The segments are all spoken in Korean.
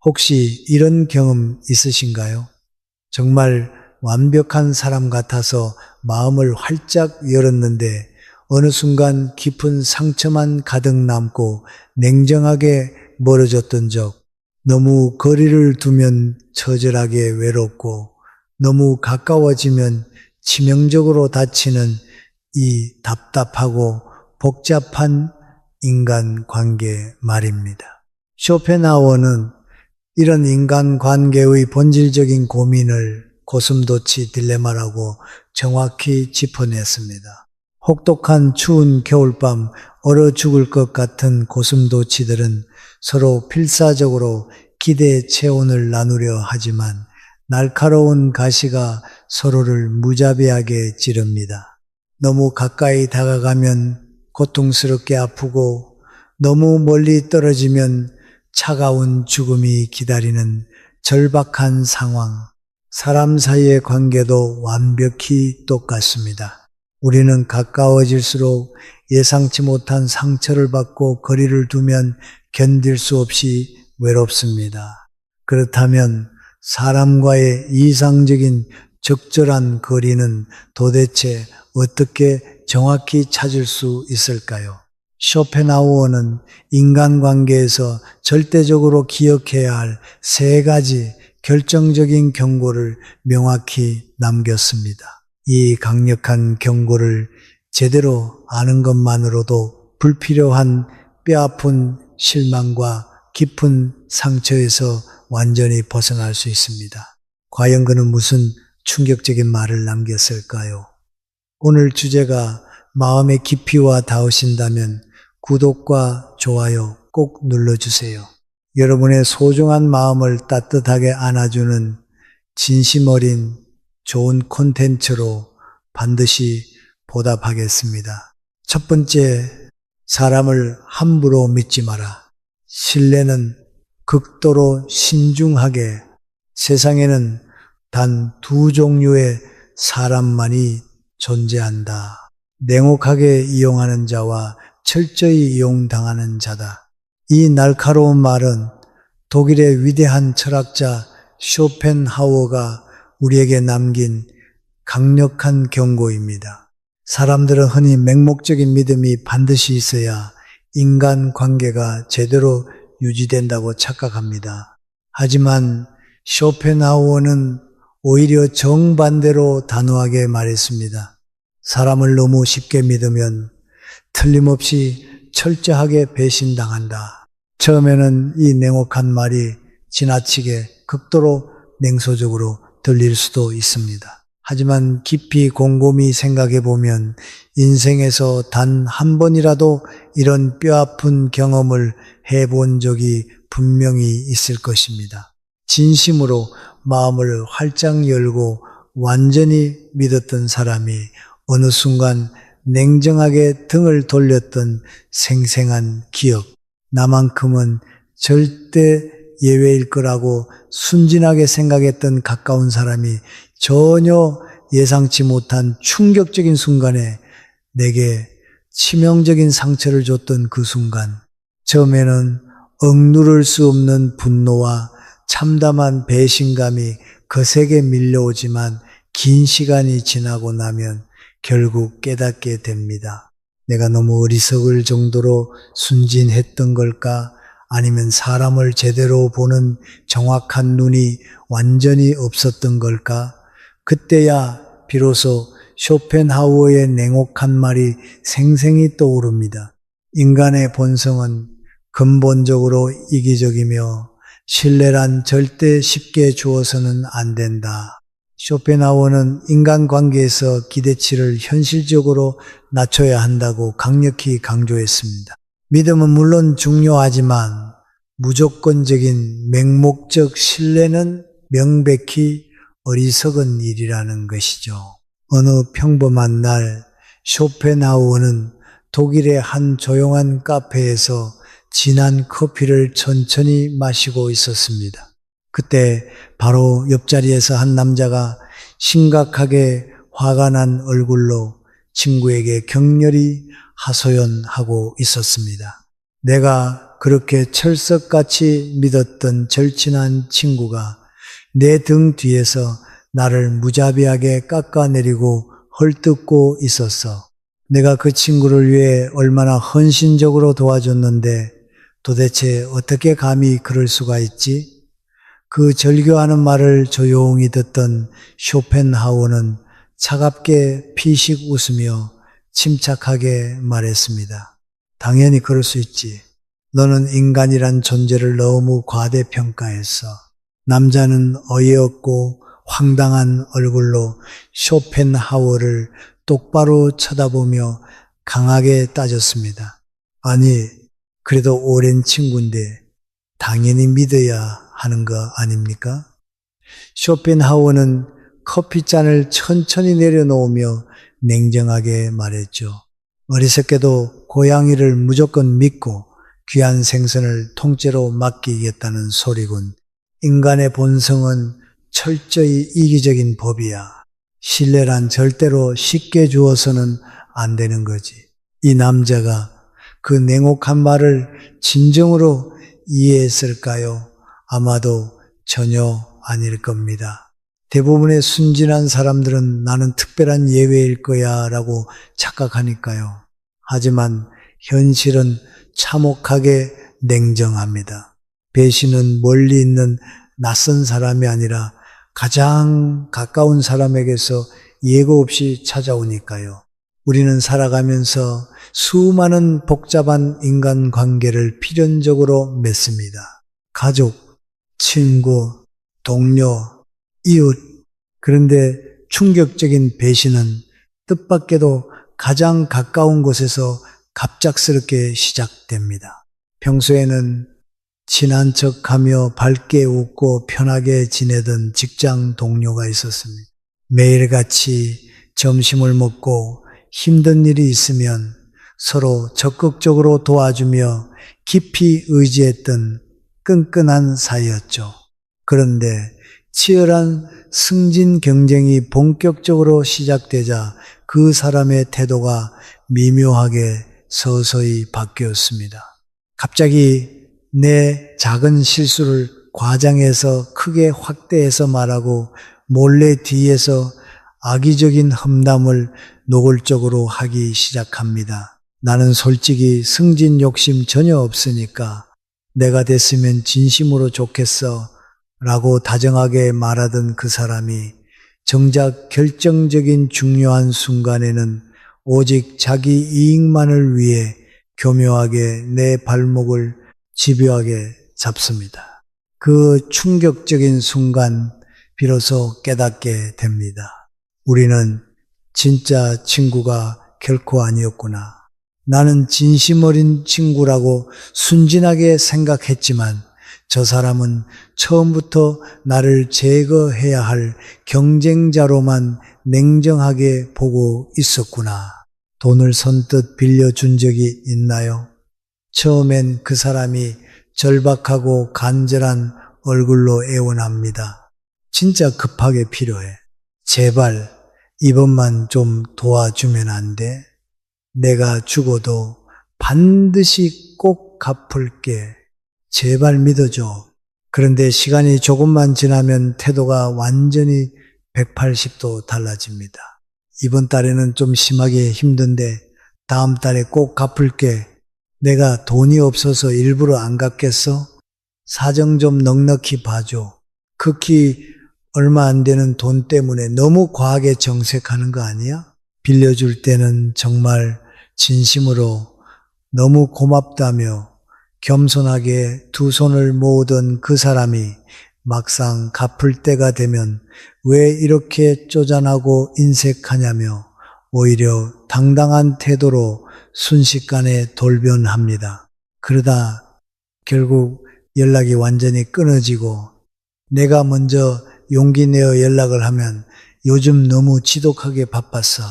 혹시 이런 경험 있으신가요? 정말 완벽한 사람 같아서 마음을 활짝 열었는데 어느 순간 깊은 상처만 가득 남고 냉정하게 멀어졌던 적, 너무 거리를 두면 처절하게 외롭고 너무 가까워지면 치명적으로 다치는 이 답답하고 복잡한 인간관계 말입니다. 쇼펜하우어는 이런 인간관계의 본질적인 고민을 고슴도치 딜레마라고 정확히 짚어냈습니다. 혹독한 추운 겨울밤 얼어 죽을 것 같은 고슴도치들은 서로 필사적으로 기대 체온을 나누려 하지만 날카로운 가시가 서로를 무자비하게 찌릅니다. 너무 가까이 다가가면 고통스럽게 아프고 너무 멀리 떨어지면 차가운 죽음이 기다리는 절박한 상황. 사람 사이의 관계도 완벽히 똑같습니다. 우리는 가까워질수록 예상치 못한 상처를 받고 거리를 두면 견딜 수 없이 외롭습니다. 그렇다면 사람과의 이상적인 적절한 거리는 도대체 어떻게 정확히 찾을 수 있을까요? 쇼펜하우어는 인간관계에서 절대적으로 기억해야 할 3가지 결정적인 경고를 명확히 남겼습니다. 이 강력한 경고를 제대로 아는 것만으로도 불필요한 뼈아픈 실망과 깊은 상처에서 완전히 벗어날 수 있습니다. 과연 그는 무슨 충격적인 말을 남겼을까요? 오늘 주제가 마음의 깊이와 닿으신다면 구독과 좋아요 꼭 눌러주세요. 여러분의 소중한 마음을 따뜻하게 안아주는 진심 어린 좋은 콘텐츠로 반드시 보답하겠습니다. 첫 번째, 사람을 함부로 믿지 마라. 신뢰는 극도로 신중하게, 세상에는 단 2 종류의 사람만이 존재한다. 냉혹하게 이용하는 자와 철저히 이용당하는 자다. 이 날카로운 말은 독일의 위대한 철학자 쇼펜하우어가 우리에게 남긴 강력한 경고입니다. 사람들은 흔히 맹목적인 믿음이 반드시 있어야 인간관계가 제대로 유지된다고 착각합니다. 하지만 쇼펜하우어는 오히려 정반대로 단호하게 말했습니다. 사람을 너무 쉽게 믿으면 틀림없이 철저하게 배신당한다. 처음에는 이 냉혹한 말이 지나치게 극도로 냉소적으로 들릴 수도 있습니다. 하지만 깊이 곰곰이 생각해 보면 인생에서 단 한 번이라도 이런 뼈아픈 경험을 해본 적이 분명히 있을 것입니다. 진심으로 마음을 활짝 열고 완전히 믿었던 사람이 어느 순간 냉정하게 등을 돌렸던 생생한 기억, 나만큼은 절대 예외일 거라고 순진하게 생각했던 가까운 사람이 전혀 예상치 못한 충격적인 순간에 내게 치명적인 상처를 줬던 그 순간, 처음에는 억누를 수 없는 분노와 참담한 배신감이 거세게 밀려오지만 긴 시간이 지나고 나면 결국 깨닫게 됩니다. 내가 너무 어리석을 정도로 순진했던 걸까? 아니면 사람을 제대로 보는 정확한 눈이 완전히 없었던 걸까? 그때야 비로소 쇼펜하우어의 냉혹한 말이 생생히 떠오릅니다. 인간의 본성은 근본적으로 이기적이며 신뢰란 절대 쉽게 주어서는 안 된다. 쇼펜하우어는 인간관계에서 기대치를 현실적으로 낮춰야 한다고 강력히 강조했습니다. 믿음은 물론 중요하지만 무조건적인 맹목적 신뢰는 명백히 어리석은 일이라는 것이죠. 어느 평범한 날 쇼펜하우어는 독일의 한 조용한 카페에서 진한 커피를 천천히 마시고 있었습니다. 그때 바로 옆자리에서 한 남자가 심각하게 화가 난 얼굴로 친구에게 격렬히 하소연하고 있었습니다. 내가 그렇게 철석같이 믿었던 절친한 친구가 내 등 뒤에서 나를 무자비하게 깎아내리고 헐뜯고 있었어. 내가 그 친구를 위해 얼마나 헌신적으로 도와줬는데 도대체 어떻게 감히 그럴 수가 있지? 그 절교하는 말을 조용히 듣던 쇼펜하우어는 차갑게 피식 웃으며 침착하게 말했습니다. 당연히 그럴 수 있지. 너는 인간이란 존재를 너무 과대평가했어. 남자는 어이없고 황당한 얼굴로 쇼펜하우어를 똑바로 쳐다보며 강하게 따졌습니다. 아니, 그래도 오랜 친구인데 당연히 믿어야 하는 거 아닙니까? 쇼펜하우어는 커피잔을 천천히 내려놓으며 냉정하게 말했죠. 어리석게도 고양이를 무조건 믿고 귀한 생선을 통째로 맡기겠다는 소리군. 인간의 본성은 철저히 이기적인 법이야. 신뢰란 절대로 쉽게 주어서는 안 되는 거지. 이 남자가 그 냉혹한 말을 진정으로 이해했을까요? 아마도 전혀 아닐 겁니다. 대부분의 순진한 사람들은 나는 특별한 예외일 거야 라고 착각하니까요. 하지만 현실은 참혹하게 냉정합니다. 배신은 멀리 있는 낯선 사람이 아니라 가장 가까운 사람에게서 예고 없이 찾아오니까요. 우리는 살아가면서 수많은 복잡한 인간관계를 필연적으로 맺습니다. 가족, 친구, 동료, 이웃. 그런데 충격적인 배신은 뜻밖에도 가장 가까운 곳에서 갑작스럽게 시작됩니다. 평소에는 친한 척하며 밝게 웃고 편하게 지내던 직장 동료가 있었습니다. 매일같이 점심을 먹고 힘든 일이 있으면 서로 적극적으로 도와주며 깊이 의지했던 끈끈한 사이였죠. 그런데 치열한 승진 경쟁이 본격적으로 시작되자 그 사람의 태도가 미묘하게 서서히 바뀌었습니다. 갑자기 내 작은 실수를 과장해서 크게 확대해서 말하고 몰래 뒤에서 악의적인 험담을 노골적으로 하기 시작합니다. 나는 솔직히 승진 욕심 전혀 없으니까 내가 됐으면 진심으로 좋겠어 라고 다정하게 말하던 그 사람이 정작 결정적인 중요한 순간에는 오직 자기 이익만을 위해 교묘하게 내 발목을 집요하게 잡습니다. 그 충격적인 순간 비로소 깨닫게 됩니다. 우리는 진짜 친구가 결코 아니었구나. 나는 진심 어린 친구라고 순진하게 생각했지만 저 사람은 처음부터 나를 제거해야 할 경쟁자로만 냉정하게 보고 있었구나. 돈을 선뜻 빌려준 적이 있나요? 처음엔 그 사람이 절박하고 간절한 얼굴로 애원합니다. 진짜 급하게 필요해. 제발 이번만 좀 도와주면 안 돼? 내가 죽어도 반드시 꼭 갚을게. 제발 믿어줘. 그런데 시간이 조금만 지나면 태도가 완전히 180도 달라집니다. 이번 달에는 좀 심하게 힘든데 다음 달에 꼭 갚을게. 내가 돈이 없어서 일부러 안 갚겠어? 사정 좀 넉넉히 봐줘. 극히 얼마 안 되는 돈 때문에 너무 과하게 정색하는 거 아니야? 빌려줄 때는 정말 진심으로 너무 고맙다며 겸손하게 두 손을 모으던 그 사람이 막상 갚을 때가 되면 왜 이렇게 쪼잔하고 인색하냐며 오히려 당당한 태도로 순식간에 돌변합니다. 그러다 결국 연락이 완전히 끊어지고 내가 먼저 용기 내어 연락을 하면 요즘 너무 지독하게 바빴어.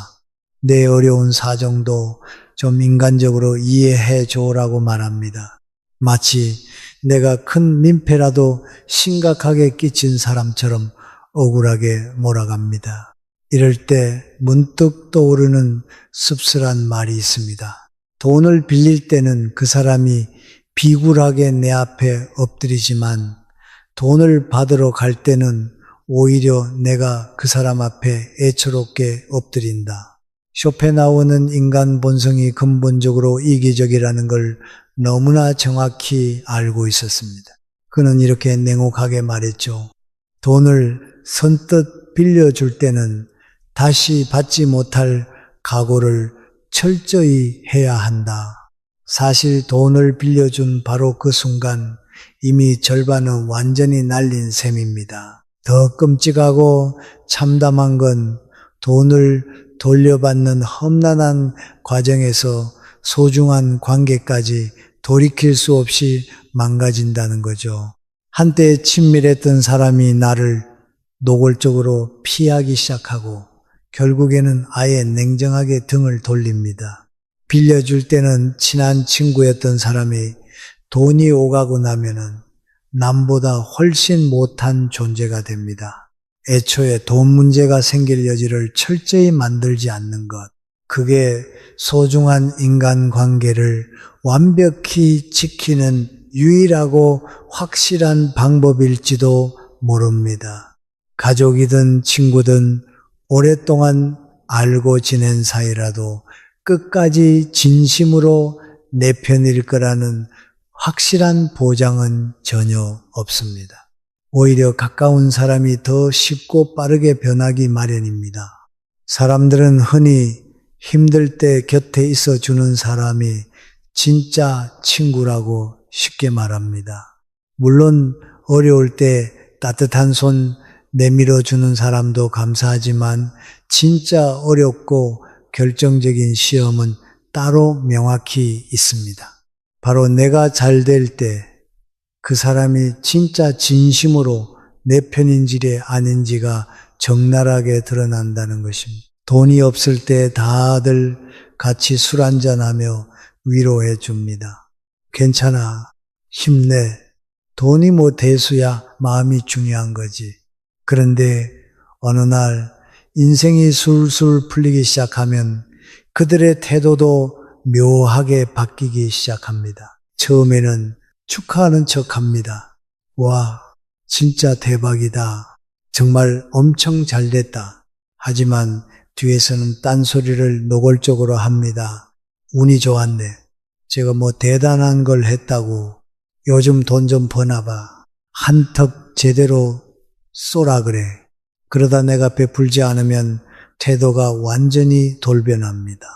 내 어려운 사정도 좀 인간적으로 이해해 줘라고 말합니다. 마치 내가 큰 민폐라도 심각하게 끼친 사람처럼 억울하게 몰아갑니다. 이럴 때 문득 떠오르는 씁쓸한 말이 있습니다. 돈을 빌릴 때는 그 사람이 비굴하게 내 앞에 엎드리지만 돈을 받으러 갈 때는 오히려 내가 그 사람 앞에 애처롭게 엎드린다. 쇼펜하우어는 인간 본성이 근본적으로 이기적이라는 걸 너무나 정확히 알고 있었습니다. 그는 이렇게 냉혹하게 말했죠. 돈을 선뜻 빌려줄 때는 다시 받지 못할 각오를 철저히 해야 한다. 사실 돈을 빌려준 바로 그 순간 이미 절반은 완전히 날린 셈입니다. 더 끔찍하고 참담한 건 돈을 돌려받는 험난한 과정에서 소중한 관계까지 돌이킬 수 없이 망가진다는 거죠. 한때 친밀했던 사람이 나를 노골적으로 피하기 시작하고 결국에는 아예 냉정하게 등을 돌립니다. 빌려줄 때는 친한 친구였던 사람이 돈이 오가고 나면은 남보다 훨씬 못한 존재가 됩니다. 애초에 돈 문제가 생길 여지를 철저히 만들지 않는 것. 그게 소중한 인간관계를 완벽히 지키는 유일하고 확실한 방법일지도 모릅니다. 가족이든 친구든 오랫동안 알고 지낸 사이라도 끝까지 진심으로 내 편일 거라는 확실한 보장은 전혀 없습니다. 오히려 가까운 사람이 더 쉽고 빠르게 변하기 마련입니다. 사람들은 흔히 힘들 때 곁에 있어 주는 사람이 진짜 친구라고 쉽게 말합니다. 물론 어려울 때 따뜻한 손 내밀어 주는 사람도 감사하지만 진짜 어렵고 결정적인 시험은 따로 명확히 있습니다. 바로 내가 잘 될 때 그 사람이 진짜 진심으로 내 편인지 아닌지가 적나라하게 드러난다는 것입니다. 돈이 없을 때 다들 같이 술 한잔하며 위로해 줍니다. 괜찮아, 힘내. 돈이 뭐 대수야, 마음이 중요한 거지. 그런데 어느 날 인생이 술술 풀리기 시작하면 그들의 태도도 묘하게 바뀌기 시작합니다. 처음에는 축하하는 척합니다. 와, 진짜 대박이다. 정말 엄청 잘 됐다. 하지만 뒤에서는 딴소리를 노골적으로 합니다. 운이 좋았네. 제가 뭐 대단한 걸 했다고. 요즘 돈 좀 버나 봐. 한턱 제대로 쏘라 그래. 그러다 내가 베풀지 않으면 태도가 완전히 돌변합니다.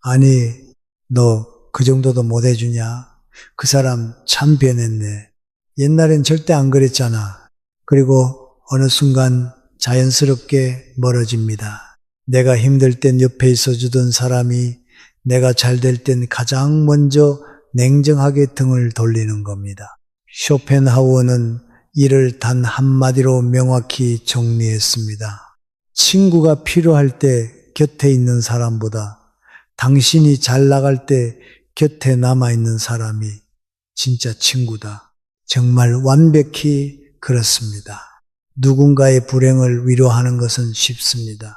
아니, 너 그 정도도 못 해주냐? 그 사람 참 변했네. 옛날엔 절대 안 그랬잖아. 그리고 어느 순간 자연스럽게 멀어집니다. 내가 힘들 땐 옆에 있어주던 사람이 내가 잘 될 땐 가장 먼저 냉정하게 등을 돌리는 겁니다. 쇼펜하우어는 이를 단 한마디로 명확히 정리했습니다. 친구가 필요할 때 곁에 있는 사람보다 당신이 잘 나갈 때 곁에 남아있는 사람이 진짜 친구다. 정말 완벽히 그렇습니다. 누군가의 불행을 위로하는 것은 쉽습니다.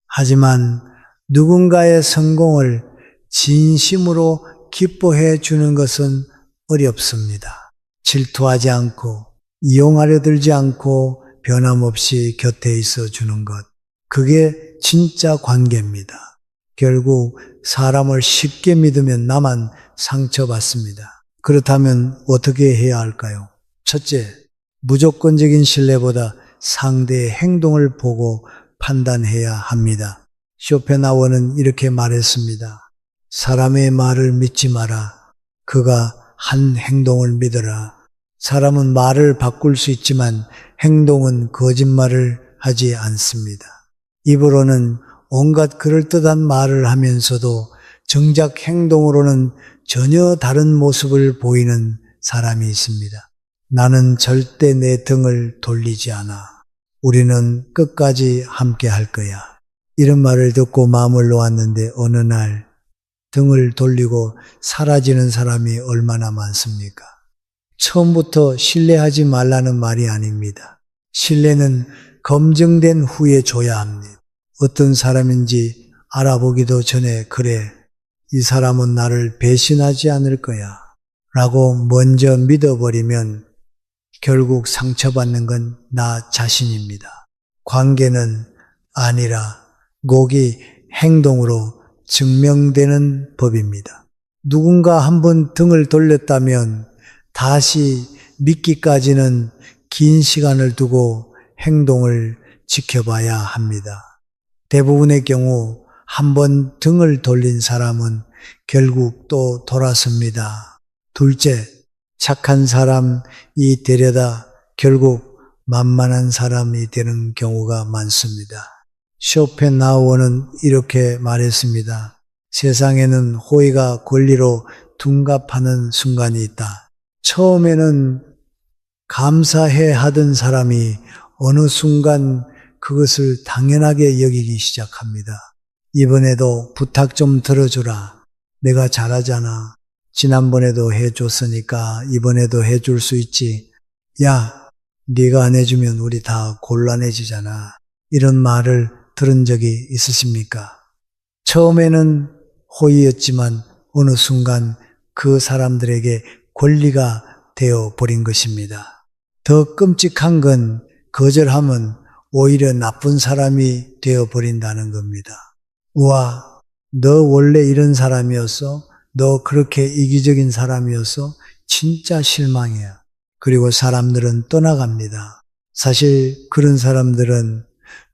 하지만 누군가의 성공을 진심으로 기뻐해 주는 것은 어렵습니다. 질투하지 않고 이용하려 들지 않고 변함없이 곁에 있어 주는 것. 그게 진짜 관계입니다. 결국 사람을 쉽게 믿으면 나만 상처받습니다. 그렇다면 어떻게 해야 할까요? 첫째, 무조건적인 신뢰보다 상대의 행동을 보고 판단해야 합니다. 쇼펜하우어는 이렇게 말했습니다. 사람의 말을 믿지 마라. 그가 한 행동을 믿어라. 사람은 말을 바꿀 수 있지만 행동은 거짓말을 하지 않습니다. 입으로는 온갖 그럴듯한 말을 하면서도 정작 행동으로는 전혀 다른 모습을 보이는 사람이 있습니다. 나는 절대 내 등을 돌리지 않아. 우리는 끝까지 함께 할 거야. 이런 말을 듣고 마음을 놓았는데 어느 날 등을 돌리고 사라지는 사람이 얼마나 많습니까? 처음부터 신뢰하지 말라는 말이 아닙니다. 신뢰는 검증된 후에 줘야 합니다. 어떤 사람인지 알아보기도 전에 그래, 이 사람은 나를 배신하지 않을 거야 라고 먼저 믿어버리면 결국 상처받는 건 나 자신입니다. 관계는 아니라 꼭이 행동으로 증명되는 법입니다. 누군가 한번 등을 돌렸다면 다시 믿기까지는 긴 시간을 두고 행동을 지켜봐야 합니다. 대부분의 경우 한번 등을 돌린 사람은 결국 또 돌아섭니다. 둘째, 착한 사람이 되려다 결국 만만한 사람이 되는 경우가 많습니다. 쇼펜하우어는 이렇게 말했습니다. 세상에는 호의가 권리로 둔갑하는 순간이 있다. 처음에는 감사해 하던 사람이 어느 순간 그것을 당연하게 여기기 시작합니다. 이번에도 부탁 좀 들어주라. 내가 잘하잖아. 지난번에도 해줬으니까 이번에도 해줄 수 있지. 야, 네가 안 해주면 우리 다 곤란해지잖아. 이런 말을 들은 적이 있으십니까? 처음에는 호의였지만 어느 순간 그 사람들에게 권리가 되어 버린 것입니다. 더 끔찍한 건 거절하면 오히려 나쁜 사람이 되어 버린다는 겁니다. 우와, 너 원래 이런 사람이었어? 너 그렇게 이기적인 사람이었어? 진짜 실망이야. 그리고 사람들은 떠나갑니다. 사실 그런 사람들은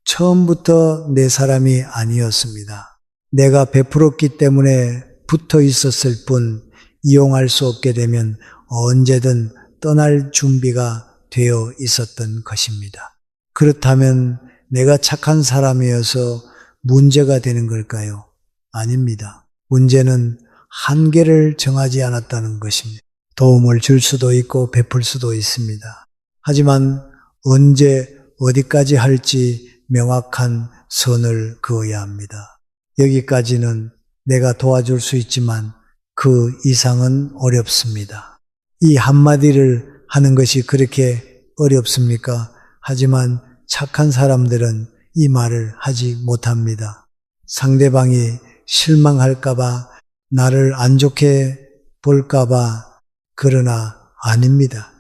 처음부터 내 사람이 아니었습니다. 내가 베풀었기 때문에 붙어 있었을 뿐 이용할 수 없게 되면 언제든 떠날 준비가 되어 있었던 것입니다. 그렇다면 내가 착한 사람이어서 문제가 되는 걸까요? 아닙니다. 문제는 한계를 정하지 않았다는 것입니다. 도움을 줄 수도 있고 베풀 수도 있습니다. 하지만 언제 어디까지 할지 명확한 선을 그어야 합니다. 여기까지는 내가 도와줄 수 있지만 그 이상은 어렵습니다. 이 한마디를 하는 것이 그렇게 어렵습니까? 하지만 착한 사람들은 이 말을 하지 못합니다. 상대방이 실망할까봐, 나를 안 좋게 볼까봐. 그러나 아닙니다.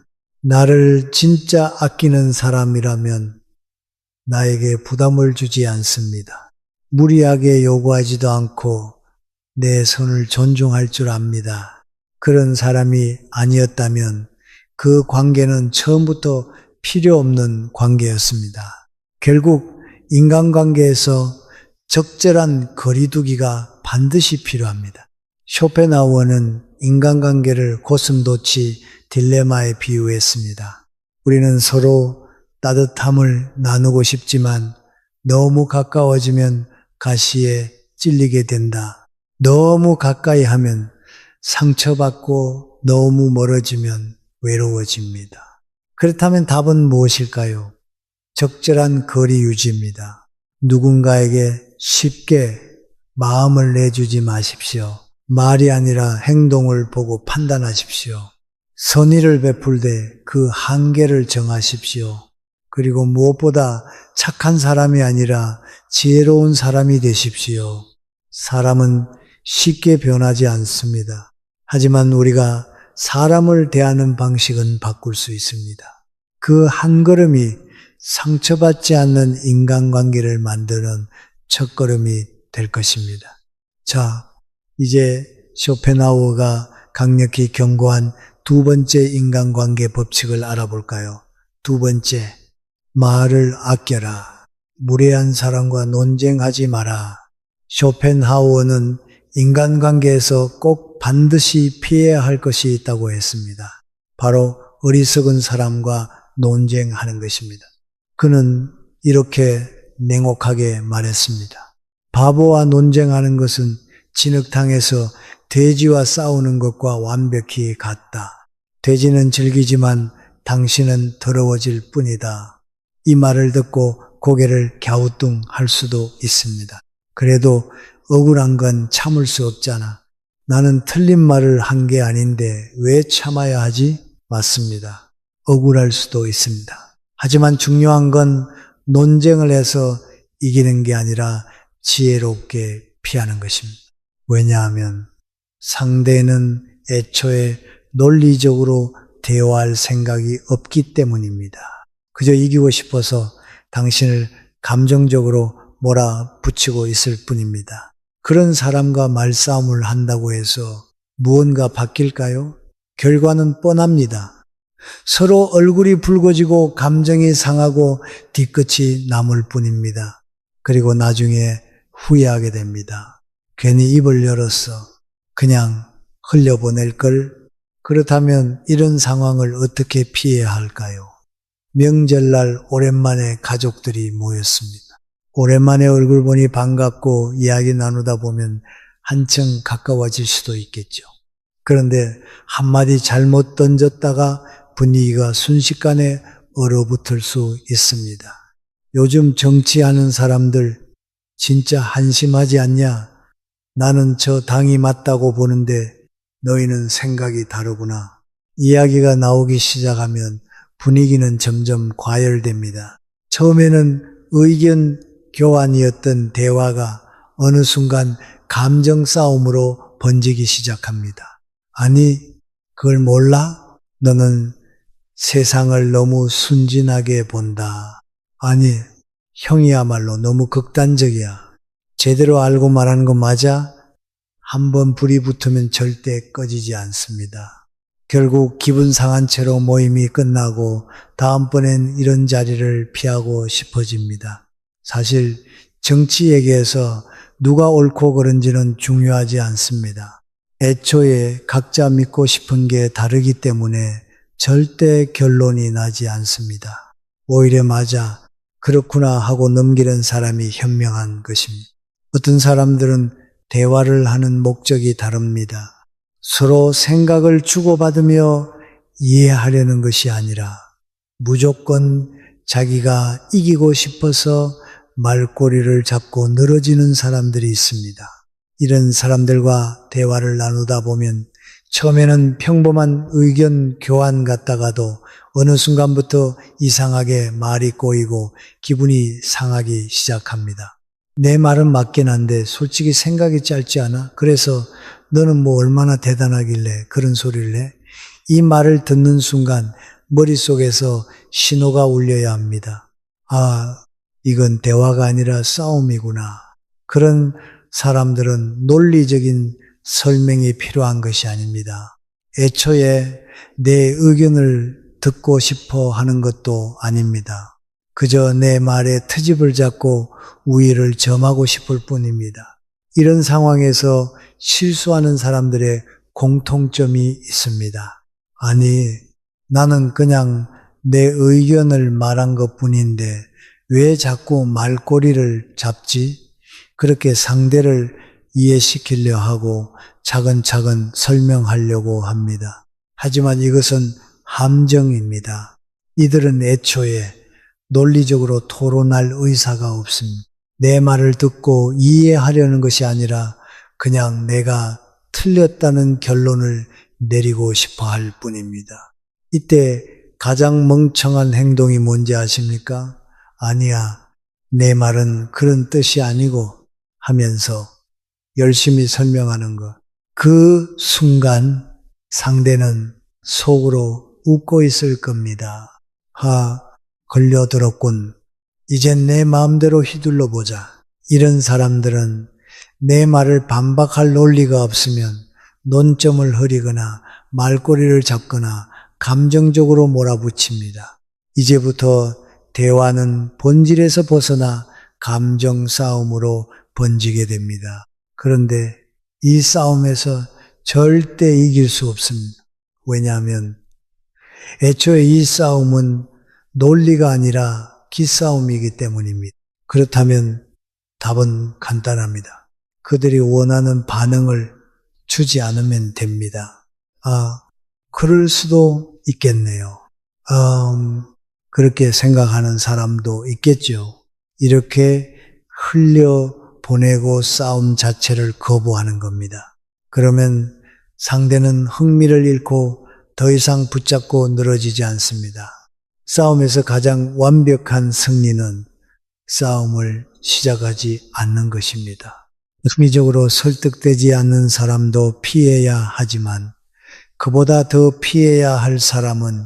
나를 진짜 아끼는 사람이라면 나에게 부담을 주지 않습니다. 무리하게 요구하지도 않고 내 선을 존중할 줄 압니다. 그런 사람이 아니었다면 그 관계는 처음부터 필요 없는 관계였습니다. 결국 인간관계에서 적절한 거리두기가 반드시 필요합니다. 쇼펜하우어는 인간관계를 고슴도치 딜레마에 비유했습니다. 우리는 서로 따뜻함을 나누고 싶지만 너무 가까워지면 가시에 찔리게 된다. 너무 가까이 하면 상처받고 너무 멀어지면 외로워집니다. 그렇다면 답은 무엇일까요? 적절한 거리 유지입니다. 누군가에게 쉽게 마음을 내주지 마십시오. 말이 아니라 행동을 보고 판단하십시오. 선의를 베풀 때 그 한계를 정하십시오. 그리고 무엇보다 착한 사람이 아니라 지혜로운 사람이 되십시오. 사람은 쉽게 변하지 않습니다. 하지만 우리가 사람을 대하는 방식은 바꿀 수 있습니다. 그 한 걸음이 상처받지 않는 인간관계를 만드는 첫걸음이 될 것입니다. 자, 이제 쇼펜하우어가 강력히 경고한 두 번째 인간관계 법칙을 알아볼까요? 두 번째, 말을 아껴라. 무례한 사람과 논쟁하지 마라. 쇼펜하우어는 인간관계에서 꼭 반드시 피해야 할 것이 있다고 했습니다. 바로 어리석은 사람과 논쟁하는 것입니다. 그는 이렇게 냉혹하게 말했습니다. 바보와 논쟁하는 것은 진흙탕에서 돼지와 싸우는 것과 완벽히 같다. 돼지는 즐기지만 당신은 더러워질 뿐이다. 이 말을 듣고 고개를 갸우뚱할 수도 있습니다. 그래도 억울한 건 참을 수 없잖아. 나는 틀린 말을 한 게 아닌데 왜 참아야 하지? 맞습니다. 억울할 수도 있습니다. 하지만 중요한 건 논쟁을 해서 이기는 게 아니라 지혜롭게 피하는 것입니다. 왜냐하면 상대는 애초에 논리적으로 대화할 생각이 없기 때문입니다. 그저 이기고 싶어서 당신을 감정적으로 몰아붙이고 있을 뿐입니다. 그런 사람과 말싸움을 한다고 해서 무언가 바뀔까요? 결과는 뻔합니다. 서로 얼굴이 붉어지고 감정이 상하고 뒤끝이 남을 뿐입니다. 그리고 나중에 후회하게 됩니다. 괜히 입을 열어서 그냥 흘려보낼 걸. 그렇다면 이런 상황을 어떻게 피해야 할까요? 명절날 오랜만에 가족들이 모였습니다. 오랜만에 얼굴 보니 반갑고 이야기 나누다 보면 한층 가까워질 수도 있겠죠. 그런데 한마디 잘못 던졌다가 분위기가 순식간에 얼어붙을 수 있습니다. 요즘 정치하는 사람들 진짜 한심하지 않냐? 나는 저 당이 맞다고 보는데 너희는 생각이 다르구나. 이야기가 나오기 시작하면 분위기는 점점 과열됩니다. 처음에는 의견 교환이었던 대화가 어느 순간 감정 싸움으로 번지기 시작합니다. 아니, 그걸 몰라? 너는 세상을 너무 순진하게 본다. 아니, 형이야말로 너무 극단적이야. 제대로 알고 말하는 거 맞아? 한번 불이 붙으면 절대 꺼지지 않습니다. 결국 기분 상한 채로 모임이 끝나고 다음번엔 이런 자리를 피하고 싶어집니다. 사실 정치 얘기에서 누가 옳고 그른지는 중요하지 않습니다. 애초에 각자 믿고 싶은 게 다르기 때문에 절대 결론이 나지 않습니다. 오히려 맞아, 그렇구나 하고 넘기는 사람이 현명한 것입니다. 어떤 사람들은 대화를 하는 목적이 다릅니다. 서로 생각을 주고받으며 이해하려는 것이 아니라 무조건 자기가 이기고 싶어서 말꼬리를 잡고 늘어지는 사람들이 있습니다. 이런 사람들과 대화를 나누다 보면 처음에는 평범한 의견 교환 같다가도 어느 순간부터 이상하게 말이 꼬이고 기분이 상하기 시작합니다. 내 말은 맞긴 한데 솔직히 생각이 짧지 않아? 그래서 너는 뭐 얼마나 대단하길래 그런 소리를 해? 이 말을 듣는 순간 머릿속에서 신호가 울려야 합니다. 아, 이건 대화가 아니라 싸움이구나. 그런 사람들은 논리적인 설명이 필요한 것이 아닙니다. 애초에 내 의견을 듣고 싶어 하는 것도 아닙니다. 그저 내 말에 트집을 잡고 우위를 점하고 싶을 뿐입니다. 이런 상황에서 실수하는 사람들의 공통점이 있습니다. 아니, 나는 그냥 내 의견을 말한 것뿐인데 왜 자꾸 말꼬리를 잡지? 그렇게 상대를 이해시키려 하고 차근차근 설명하려고 합니다. 하지만 이것은 함정입니다. 이들은 애초에 논리적으로 토론할 의사가 없습니다. 내 말을 듣고 이해하려는 것이 아니라 그냥 내가 틀렸다는 결론을 내리고 싶어 할 뿐입니다. 이때 가장 멍청한 행동이 뭔지 아십니까? 아니야, 내 말은 그런 뜻이 아니고 하면서 열심히 설명하는 것. 그 순간 상대는 속으로 웃고 있을 겁니다. 걸려들었군. 이젠 내 마음대로 휘둘러 보자. 이런 사람들은 내 말을 반박할 논리가 없으면 논점을 흐리거나 말꼬리를 잡거나 감정적으로 몰아붙입니다. 이제부터 대화는 본질에서 벗어나 감정 싸움으로 번지게 됩니다. 그런데 이 싸움에서 절대 이길 수 없습니다. 왜냐하면 애초에 이 싸움은 논리가 아니라 기싸움이기 때문입니다. 그렇다면 답은 간단합니다. 그들이 원하는 반응을 주지 않으면 됩니다. 그럴 수도 있겠네요. 그렇게 생각하는 사람도 있겠죠. 이렇게 흘려보내고 싸움 자체를 거부하는 겁니다. 그러면 상대는 흥미를 잃고 더 이상 붙잡고 늘어지지 않습니다. 싸움에서 가장 완벽한 승리는 싸움을 시작하지 않는 것입니다. 심리적으로 설득되지 않는 사람도 피해야 하지만 그보다 더 피해야 할 사람은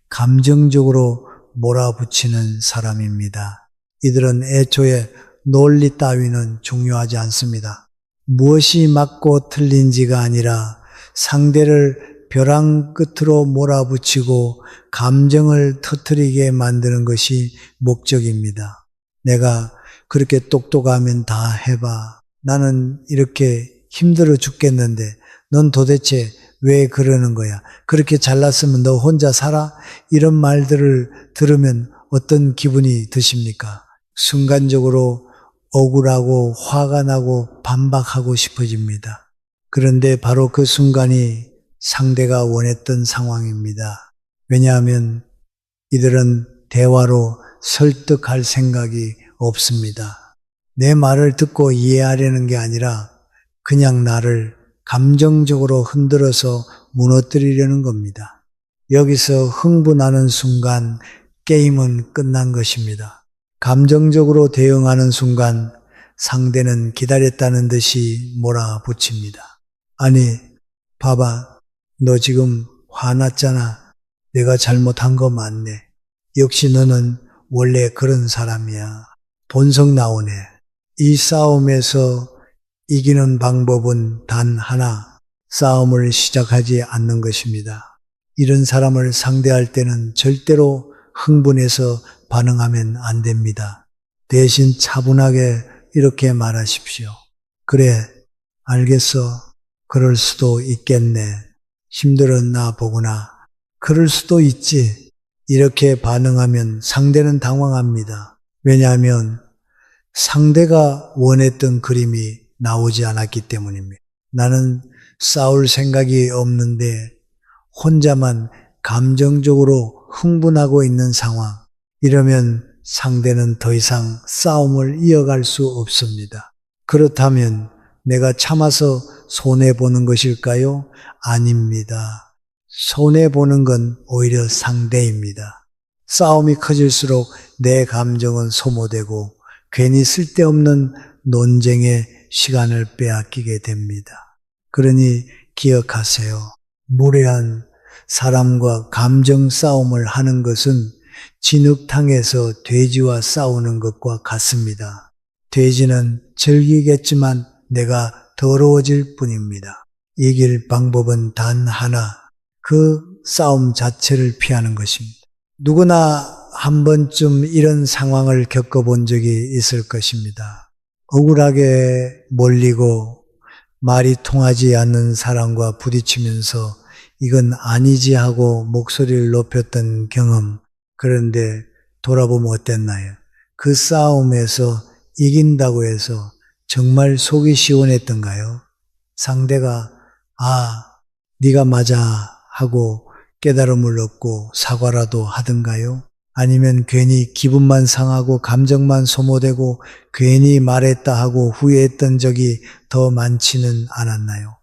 감정적으로 몰아붙이는 사람입니다. 이들은 애초에 논리 따위는 중요하지 않습니다. 무엇이 맞고 틀린지가 아니라 상대를 벼랑 끝으로 몰아붙이고 감정을 터뜨리게 만드는 것이 목적입니다. 내가 그렇게 똑똑하면 다 해봐. 나는 이렇게 힘들어 죽겠는데 넌 도대체 왜 그러는 거야? 그렇게 잘났으면 너 혼자 살아? 이런 말들을 들으면 어떤 기분이 드십니까? 순간적으로 억울하고 화가 나고 반박하고 싶어집니다. 그런데 바로 그 순간이 상대가 원했던 상황입니다. 왜냐하면 이들은 대화로 설득할 생각이 없습니다. 내 말을 듣고 이해하려는 게 아니라 그냥 나를 감정적으로 흔들어서 무너뜨리려는 겁니다. 여기서 흥분하는 순간 게임은 끝난 것입니다. 감정적으로 대응하는 순간 상대는 기다렸다는 듯이 몰아붙입니다. 아니, 봐봐. 너 지금 화났잖아. 내가 잘못한 거 맞네. 역시 너는 원래 그런 사람이야. 본성 나오네. 이 싸움에서 이기는 방법은 단 하나, 싸움을 시작하지 않는 것입니다. 이런 사람을 상대할 때는 절대로 흥분해서 반응하면 안 됩니다. 대신 차분하게 이렇게 말하십시오. 그래, 알겠어. 그럴 수도 있겠네. 힘들었나 보구나. 그럴 수도 있지. 이렇게 반응하면 상대는 당황합니다. 왜냐하면 상대가 원했던 그림이 나오지 않았기 때문입니다. 나는 싸울 생각이 없는데 혼자만 감정적으로 흥분하고 있는 상황. 이러면 상대는 더 이상 싸움을 이어갈 수 없습니다. 그렇다면 내가 참아서 손해보는 것일까요? 아닙니다. 손해보는 건 오히려 상대입니다. 싸움이 커질수록 내 감정은 소모되고 괜히 쓸데없는 논쟁에 시간을 빼앗기게 됩니다. 그러니 기억하세요. 무례한 사람과 감정 싸움을 하는 것은 진흙탕에서 돼지와 싸우는 것과 같습니다. 돼지는 즐기겠지만 내가 더러워질 뿐입니다. 이길 방법은 단 하나, 그 싸움 자체를 피하는 것입니다. 누구나 한 번쯤 이런 상황을 겪어본 적이 있을 것입니다. 억울하게 몰리고 말이 통하지 않는 사람과 부딪히면서 이건 아니지 하고 목소리를 높였던 경험. 그런데 돌아보면 어땠나요? 그 싸움에서 이긴다고 해서 정말 속이 시원했던가요? 상대가 네가 맞아 하고 깨달음을 얻고 사과라도 하던가요? 아니면 괜히 기분만 상하고 감정만 소모되고 괜히 말했다 하고 후회했던 적이 더 많지는 않았나요?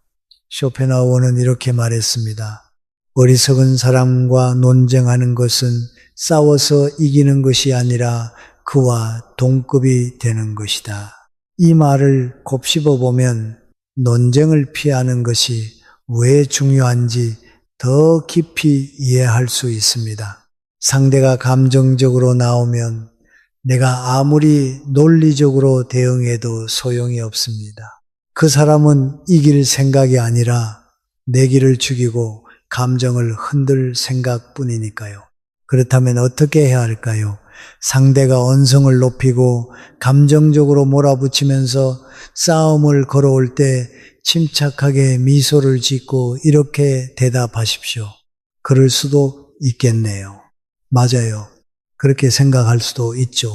쇼펜하우어는 이렇게 말했습니다. 어리석은 사람과 논쟁하는 것은 싸워서 이기는 것이 아니라 그와 동급이 되는 것이다. 이 말을 곱씹어 보면 논쟁을 피하는 것이 왜 중요한지 더 깊이 이해할 수 있습니다. 상대가 감정적으로 나오면 내가 아무리 논리적으로 대응해도 소용이 없습니다. 그 사람은 이길 생각이 아니라 내기를 죽이고 감정을 흔들 생각뿐이니까요. 그렇다면 어떻게 해야 할까요? 상대가 언성을 높이고 감정적으로 몰아붙이면서 싸움을 걸어올 때 침착하게 미소를 짓고 이렇게 대답하십시오. 그럴 수도 있겠네요. 맞아요. 그렇게 생각할 수도 있죠.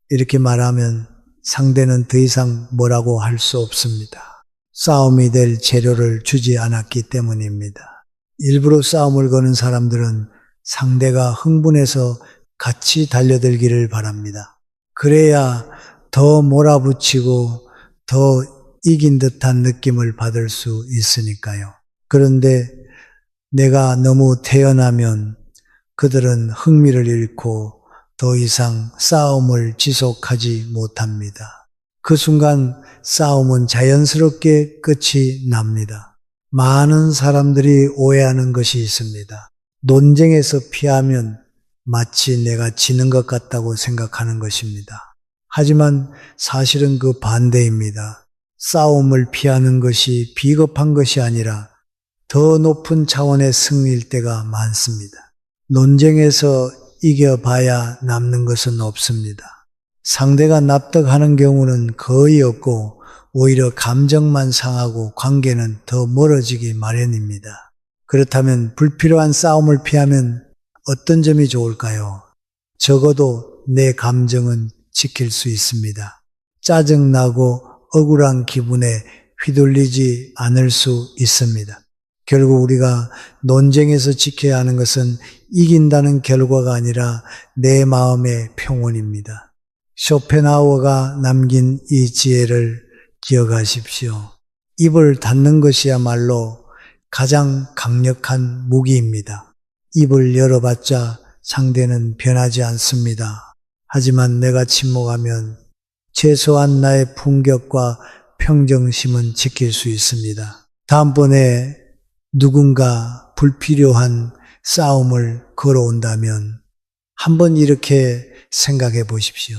이렇게 말하면 상대는 더 이상 뭐라고 할 수 없습니다. 싸움이 될 재료를 주지 않았기 때문입니다. 일부러 싸움을 거는 사람들은 상대가 흥분해서 같이 달려들기를 바랍니다. 그래야 더 몰아붙이고 더 이긴 듯한 느낌을 받을 수 있으니까요. 그런데 내가 너무 태연하면 그들은 흥미를 잃고 더 이상 싸움을 지속하지 못합니다. 그 순간 싸움은 자연스럽게 끝이 납니다. 많은 사람들이 오해하는 것이 있습니다. 논쟁에서 피하면 마치 내가 지는 것 같다고 생각하는 것입니다. 하지만 사실은 그 반대입니다. 싸움을 피하는 것이 비겁한 것이 아니라 더 높은 차원의 승리일 때가 많습니다. 논쟁에서 이겨봐야 남는 것은 없습니다. 상대가 납득하는 경우는 거의 없고 오히려 감정만 상하고 관계는 더 멀어지기 마련입니다. 그렇다면 불필요한 싸움을 피하면 어떤 점이 좋을까요? 적어도 내 감정은 지킬 수 있습니다. 짜증나고 억울한 기분에 휘둘리지 않을 수 있습니다. 결국 우리가 논쟁에서 지켜야 하는 것은 이긴다는 결과가 아니라 내 마음의 평온입니다. 쇼펜하우어가 남긴 이 지혜를 기억하십시오. 입을 닫는 것이야말로 가장 강력한 무기입니다. 입을 열어봤자 상대는 변하지 않습니다. 하지만 내가 침묵하면 최소한 나의 품격과 평정심은 지킬 수 있습니다. 다음번에 누군가 불필요한 싸움을 걸어온다면 한번 이렇게 생각해 보십시오.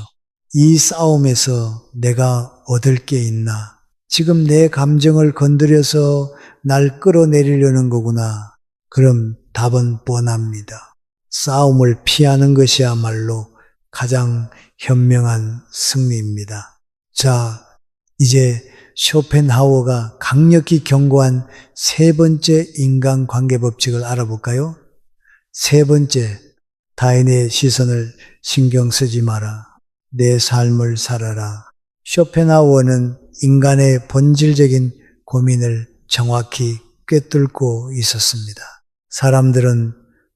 이 싸움에서 내가 얻을 게 있나? 지금 내 감정을 건드려서 날 끌어내리려는 거구나. 그럼 답은 뻔합니다. 싸움을 피하는 것이야말로 가장 현명한 승리입니다. 자, 이제 쇼펜하우어가 강력히 경고한 세 번째 인간관계 법칙을 알아볼까요? 세 번째, 타인의 시선을 신경 쓰지 마라. 내 삶을 살아라. 쇼펜하우어는 인간의 본질적인 고민을 정확히 꿰뚫고 있었습니다. 사람들은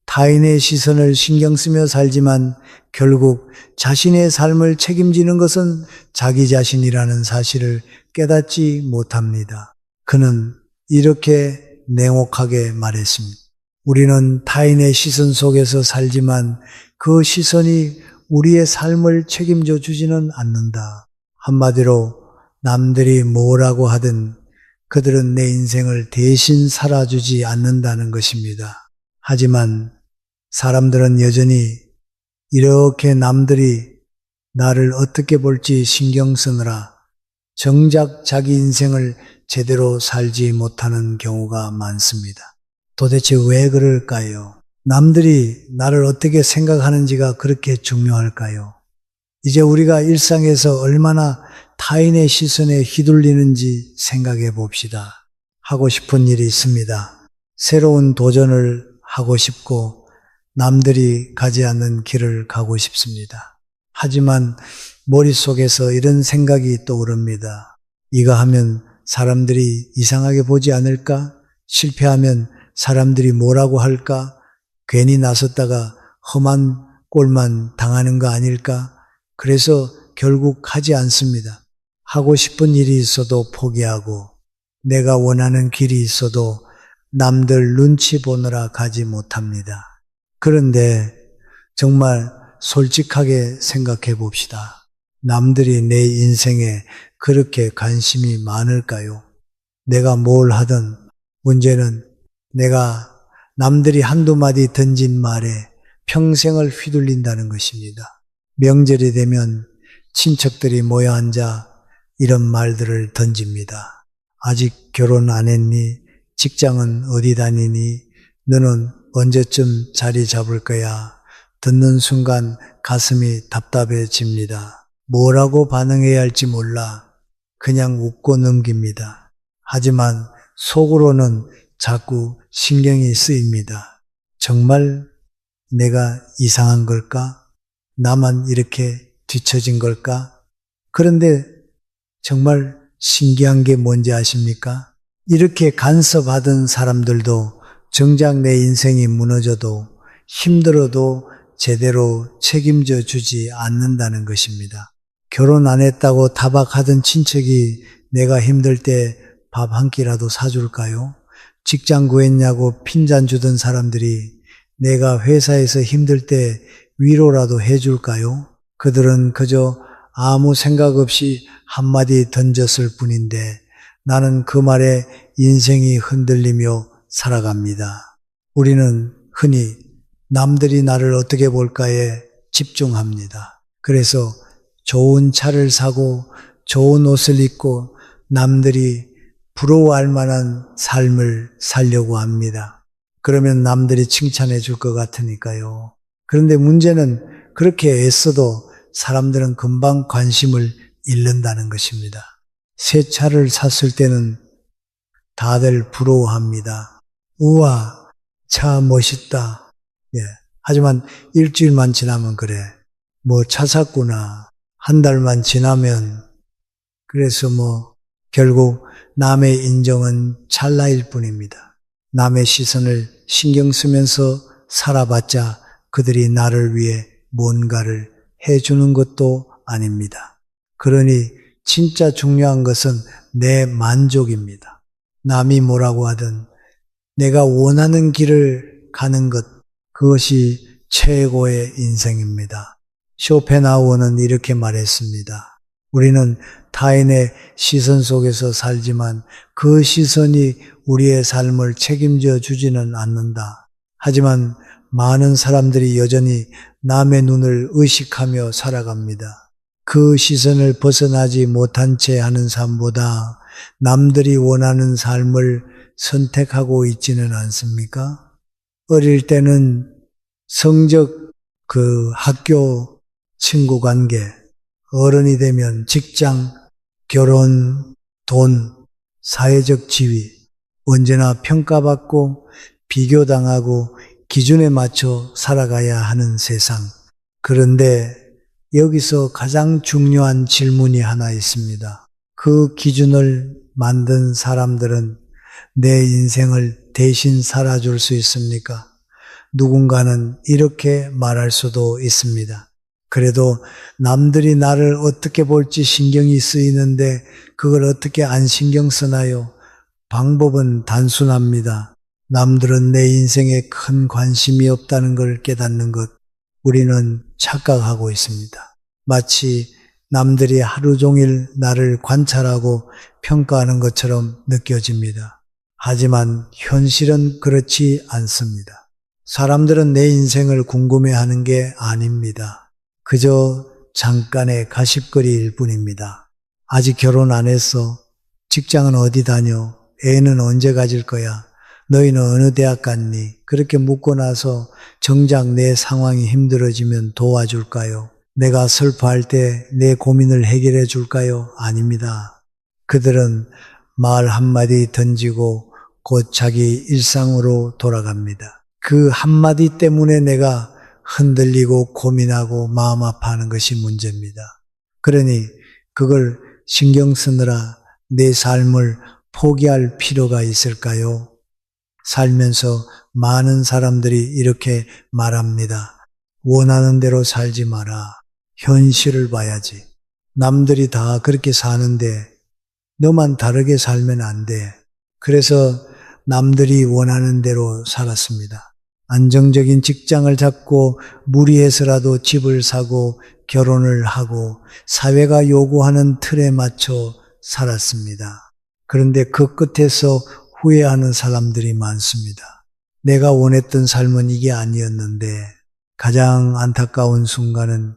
타인의 시선을 신경 쓰며 살지만 결국 자신의 삶을 책임지는 것은 자기 자신이라는 사실을 깨닫지 못합니다. 그는 이렇게 냉혹하게 말했습니다. 우리는 타인의 시선 속에서 살지만 그 시선이 우리의 삶을 책임져 주지는 않는다. 한마디로 남들이 뭐라고 하든 그들은 내 인생을 대신 살아주지 않는다는 것입니다. 하지만 사람들은 여전히 이렇게 남들이 나를 어떻게 볼지 신경 쓰느라 정작 자기 인생을 제대로 살지 못하는 경우가 많습니다. 도대체 왜 그럴까요? 남들이 나를 어떻게 생각하는지가 그렇게 중요할까요? 이제 우리가 일상에서 얼마나 타인의 시선에 휘둘리는지 생각해 봅시다. 하고 싶은 일이 있습니다. 새로운 도전을 하고 싶고 남들이 가지 않는 길을 가고 싶습니다. 하지만 머릿속에서 이런 생각이 떠오릅니다. 이거 하면 사람들이 이상하게 보지 않을까? 실패하면 사람들이 뭐라고 할까? 괜히 나섰다가 험한 꼴만 당하는 거 아닐까? 그래서 결국 하지 않습니다. 하고 싶은 일이 있어도 포기하고 내가 원하는 길이 있어도 남들 눈치 보느라 가지 못합니다. 그런데 정말 솔직하게 생각해 봅시다. 남들이 내 인생에 그렇게 관심이 많을까요? 내가 뭘 하든 문제는 내가 남들이 한두 마디 던진 말에 평생을 휘둘린다는 것입니다. 명절이 되면 친척들이 모여 앉아 이런 말들을 던집니다. 아직 결혼 안 했니? 직장은 어디 다니니? 너는 언제쯤 자리 잡을 거야? 듣는 순간 가슴이 답답해집니다. 뭐라고 반응해야 할지 몰라 그냥 웃고 넘깁니다. 하지만 속으로는 자꾸 신경이 쓰입니다. 정말 내가 이상한 걸까? 나만 이렇게 뒤처진 걸까? 그런데 정말 신기한 게 뭔지 아십니까? 이렇게 간섭하던 사람들도 정작 내 인생이 무너져도 힘들어도 제대로 책임져 주지 않는다는 것입니다. 결혼 안 했다고 타박하던 친척이 내가 힘들 때 밥 한 끼라도 사줄까요? 직장 구했냐고 핀잔 주던 사람들이 내가 회사에서 힘들 때 위로라도 해줄까요? 그들은 그저 아무 생각 없이 한마디 던졌을 뿐인데 나는 그 말에 인생이 흔들리며 살아갑니다. 우리는 흔히 남들이 나를 어떻게 볼까에 집중합니다. 그래서 좋은 차를 사고 좋은 옷을 입고 남들이 부러워할 만한 삶을 살려고 합니다. 그러면 남들이 칭찬해 줄 것 같으니까요. 그런데 문제는 그렇게 애써도 사람들은 금방 관심을 잃는다는 것입니다. 새 차를 샀을 때는 다들 부러워합니다. 우와, 차 멋있다. 예. 하지만 일주일만 지나면 그래. 뭐 차 샀구나. 한 달만 지나면 그래서 결국 남의 인정은 찰나일 뿐입니다. 남의 시선을 신경 쓰면서 살아봤자 그들이 나를 위해 뭔가를 해주는 것도 아닙니다. 그러니 진짜 중요한 것은 내 만족입니다. 남이 뭐라고 하든 내가 원하는 길을 가는 것, 그것이 최고의 인생입니다. 쇼펜하우어는 이렇게 말했습니다. 우리는 타인의 시선 속에서 살지만 그 시선이 우리의 삶을 책임져 주지는 않는다. 하지만 많은 사람들이 여전히 남의 눈을 의식하며 살아갑니다. 그 시선을 벗어나지 못한 채 하는 삶보다 남들이 원하는 삶을 선택하고 있지는 않습니까? 어릴 때는 성적, 학교, 친구 관계, 어른이 되면 직장, 결혼, 돈, 사회적 지위, 언제나 평가받고 비교당하고 기준에 맞춰 살아가야 하는 세상. 그런데 여기서 가장 중요한 질문이 하나 있습니다. 그 기준을 만든 사람들은 내 인생을 대신 살아줄 수 있습니까? 누군가는 이렇게 말할 수도 있습니다. 그래도 남들이 나를 어떻게 볼지 신경이 쓰이는데 그걸 어떻게 안 신경 쓰나요? 방법은 단순합니다. 남들은 내 인생에 큰 관심이 없다는 걸 깨닫는 것, 우리는 착각하고 있습니다. 마치 남들이 하루 종일 나를 관찰하고 평가하는 것처럼 느껴집니다. 하지만 현실은 그렇지 않습니다. 사람들은 내 인생을 궁금해하는 게 아닙니다. 그저 잠깐의 가십거리일 뿐입니다. 아직 결혼 안 했어. 직장은 어디 다녀? 애는 언제 가질 거야? 너희는 어느 대학 갔니? 그렇게 묻고 나서 정작 내 상황이 힘들어지면 도와줄까요? 내가 슬퍼할 때 내 고민을 해결해 줄까요? 아닙니다. 그들은 말 한마디 던지고 곧 자기 일상으로 돌아갑니다. 그 한마디 때문에 내가 흔들리고 고민하고 마음 아파하는 것이 문제입니다. 그러니 그걸 신경 쓰느라 내 삶을 포기할 필요가 있을까요? 살면서 많은 사람들이 이렇게 말합니다. 원하는 대로 살지 마라. 현실을 봐야지. 남들이 다 그렇게 사는데 너만 다르게 살면 안 돼. 그래서 남들이 원하는 대로 살았습니다. 안정적인 직장을 잡고 무리해서라도 집을 사고 결혼을 하고 사회가 요구하는 틀에 맞춰 살았습니다. 그런데 그 끝에서 후회하는 사람들이 많습니다. 내가 원했던 삶은 이게 아니었는데 가장 안타까운 순간은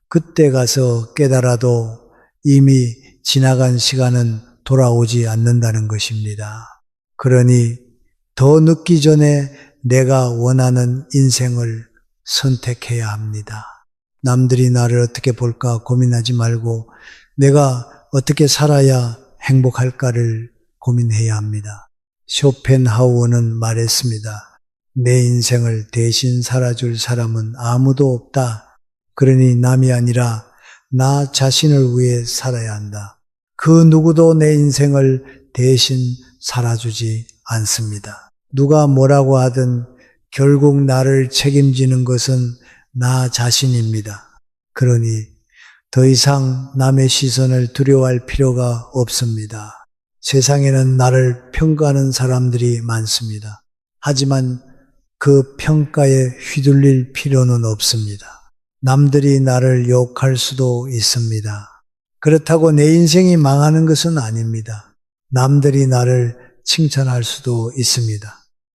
그때 가서 깨달아도 이미 지나간 시간은 돌아오지 않는다는 것입니다. 그러니 더 늦기 전에 내가 원하는 인생을 선택해야 합니다. 남들이 나를 어떻게 볼까 고민하지 말고 내가 어떻게 살아야 행복할까를 고민해야 합니다. 쇼펜하우어는 말했습니다. 내 인생을 대신 살아줄 사람은 아무도 없다. 그러니 남이 아니라 나 자신을 위해 살아야 한다. 그 누구도 내 인생을 대신 살아주지 않습니다. 누가 뭐라고 하든 결국 나를 책임지는 것은 나 자신입니다. 그러니 더 이상 남의 시선을 두려워할 필요가 없습니다. 세상에는 나를 평가하는 사람들이 많습니다. 하지만 그 평가에 휘둘릴 필요는 없습니다. 남들이 나를 욕할 수도 있습니다. 그렇다고 내 인생이 망하는 것은 아닙니다. 남들이 나를 칭찬할 수도 있습니다.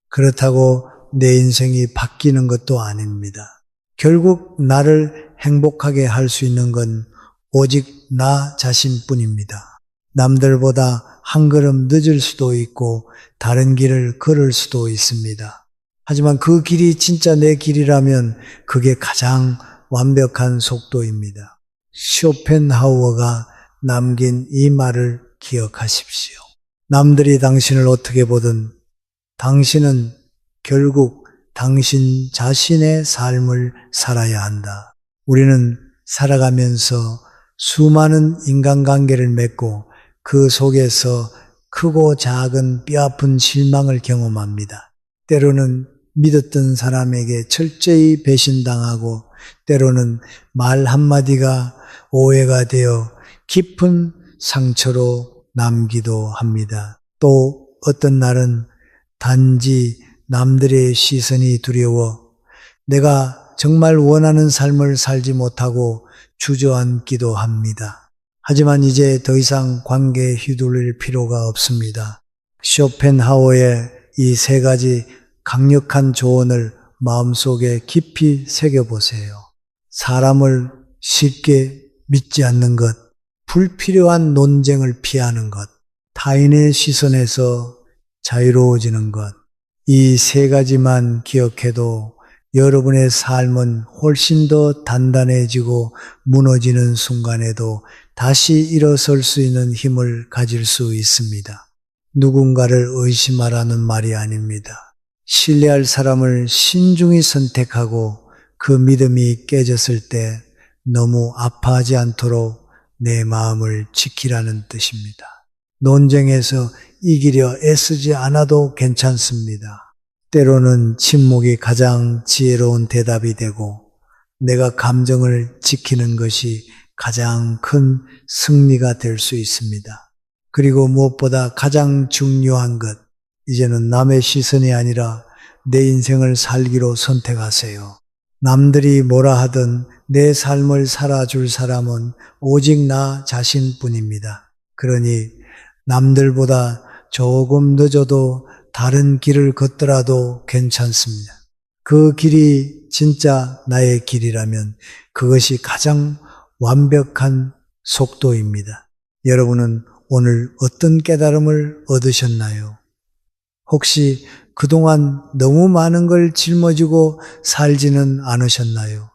그렇다고 내 인생이 바뀌는 것도 아닙니다. 결국 나를 행복하게 할 수 있는 건 오직 나 자신뿐입니다. 남들보다 한 걸음 늦을 수도 있고 다른 길을 걸을 수도 있습니다. 하지만 그 길이 진짜 내 길이라면 그게 가장 완벽한 속도입니다. 쇼펜하우어가 남긴 이 말을 기억하십시오. 남들이 당신을 어떻게 보든 당신은 결국 당신 자신의 삶을 살아야 한다. 우리는 살아가면서 수많은 인간관계를 맺고 그 속에서 크고 작은 뼈아픈 실망을 경험합니다. 때로는 믿었던 사람에게 철저히 배신당하고 때로는 말 한마디가 오해가 되어 깊은 상처로 남기도 합니다. 또 어떤 날은 단지 남들의 시선이 두려워 내가 정말 원하는 삶을 살지 못하고 주저앉기도 합니다. 하지만 이제 더 이상 관계에 휘둘릴 필요가 없습니다. 쇼펜하우어의 이 세 가지 강력한 조언을 마음속에 깊이 새겨보세요. 사람을 쉽게 믿지 않는 것, 불필요한 논쟁을 피하는 것, 타인의 시선에서 자유로워지는 것, 이 세 가지만 기억해도 여러분의 삶은 훨씬 더 단단해지고 무너지는 순간에도 다시 일어설 수 있는 힘을 가질 수 있습니다. 누군가를 의심하라는 말이 아닙니다. 신뢰할 사람을 신중히 선택하고 그 믿음이 깨졌을 때 너무 아파하지 않도록 내 마음을 지키라는 뜻입니다. 논쟁에서 이기려 애쓰지 않아도 괜찮습니다. 때로는 침묵이 가장 지혜로운 대답이 되고 내가 감정을 지키는 것이 가장 큰 승리가 될 수 있습니다. 그리고 무엇보다 가장 중요한 것, 이제는 남의 시선이 아니라 내 인생을 살기로 선택하세요. 남들이 뭐라 하든 내 삶을 살아줄 사람은 오직 나 자신뿐입니다. 그러니 남들보다 조금 늦어도 다른 길을 걷더라도 괜찮습니다. 그 길이 진짜 나의 길이라면 그것이 가장 완벽한 속도입니다. 여러분은 오늘 어떤 깨달음을 얻으셨나요? 혹시 그동안 너무 많은 걸 짊어지고 살지는 않으셨나요?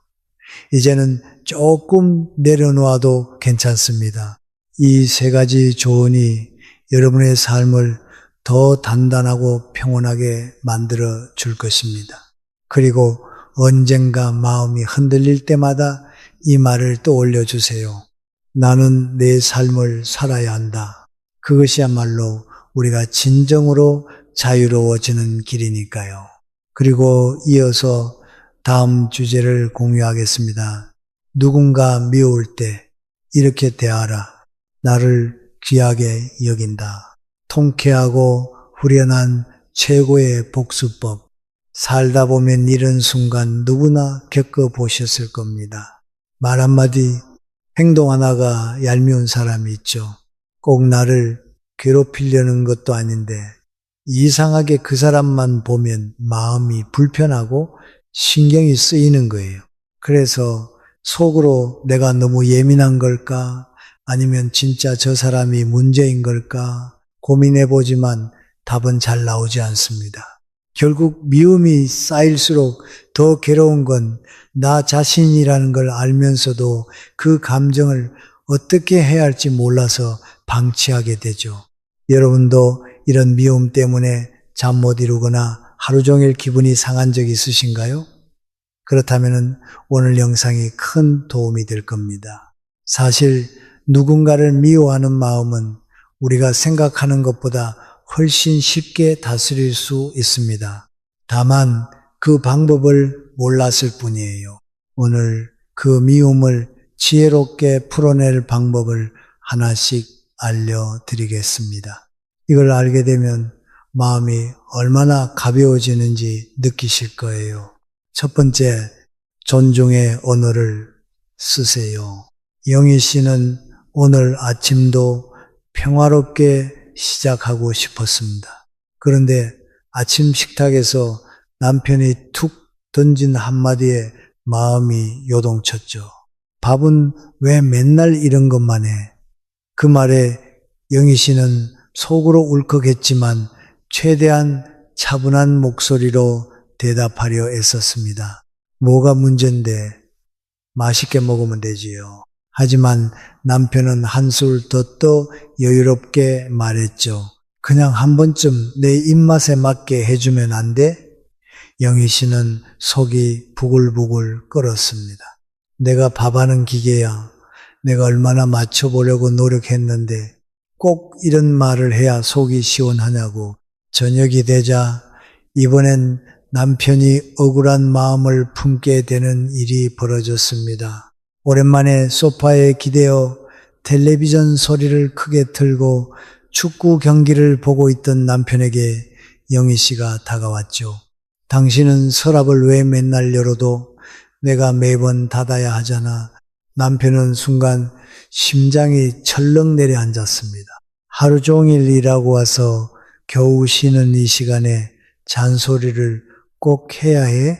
이제는 조금 내려놓아도 괜찮습니다. 이 세 가지 조언이 여러분의 삶을 더 단단하고 평온하게 만들어 줄 것입니다. 그리고 언젠가 마음이 흔들릴 때마다 이 말을 떠올려 주세요. 나는 내 삶을 살아야 한다. 그것이야말로 우리가 진정으로 자유로워지는 길이니까요. 그리고 이어서 다음 주제를 공유하겠습니다. 누군가 미울 때 이렇게 대하라. 나를 귀하게 여긴다. 통쾌하고 후련한 최고의 복수법. 살다 보면 이런 순간 누구나 겪어보셨을 겁니다. 말 한마디, 행동 하나가 얄미운 사람이 있죠. 꼭 나를 괴롭히려는 것도 아닌데 이상하게 그 사람만 보면 마음이 불편하고 신경이 쓰이는 거예요. 그래서 속으로 내가 너무 예민한 걸까? 아니면 진짜 저 사람이 문제인 걸까? 고민해보지만 답은 잘 나오지 않습니다. 결국 미움이 쌓일수록 더 괴로운 건 나 자신이라는 걸 알면서도 그 감정을 어떻게 해야 할지 몰라서 방치하게 되죠. 여러분도 이런 미움 때문에 잠 못 이루거나 하루 종일 기분이 상한 적 있으신가요? 그렇다면 오늘 영상이 큰 도움이 될 겁니다. 사실 누군가를 미워하는 마음은 우리가 생각하는 것보다 훨씬 쉽게 다스릴 수 있습니다. 다만 그 방법을 몰랐을 뿐이에요. 오늘 그 미움을 지혜롭게 풀어낼 방법을 하나씩 알려드리겠습니다. 이걸 알게 되면 마음이 얼마나 가벼워지는지 느끼실 거예요. 첫 번째, 존중의 언어를 쓰세요. 영희 씨는 오늘 아침도 평화롭게 시작하고 싶었습니다. 그런데 아침 식탁에서 남편이 툭 던진 한마디에 마음이 요동쳤죠. 밥은 왜 맨날 이런 것만 해? 그 말에 영희 씨는 속으로 울컥했지만 최대한 차분한 목소리로 대답하려 애썼습니다. 뭐가 문제인데 맛있게 먹으면 되지요. 하지만 남편은 한술 더 떠 여유롭게 말했죠. 그냥 한 번쯤 내 입맛에 맞게 해주면 안 돼? 영희 씨는 속이 부글부글 끓었습니다. 내가 밥하는 기계야. 내가 얼마나 맞춰보려고 노력했는데 꼭 이런 말을 해야 속이 시원하냐고. 저녁이 되자 이번엔 남편이 억울한 마음을 품게 되는 일이 벌어졌습니다. 오랜만에 소파에 기대어 텔레비전 소리를 크게 틀고 축구 경기를 보고 있던 남편에게 영희 씨가 다가왔죠. 당신은 서랍을 왜 맨날 열어도 내가 매번 닫아야 하잖아. 남편은 순간 심장이 철렁 내려앉았습니다. 하루 종일 일하고 와서 겨우 쉬는 이 시간에 잔소리를 꼭 해야 해?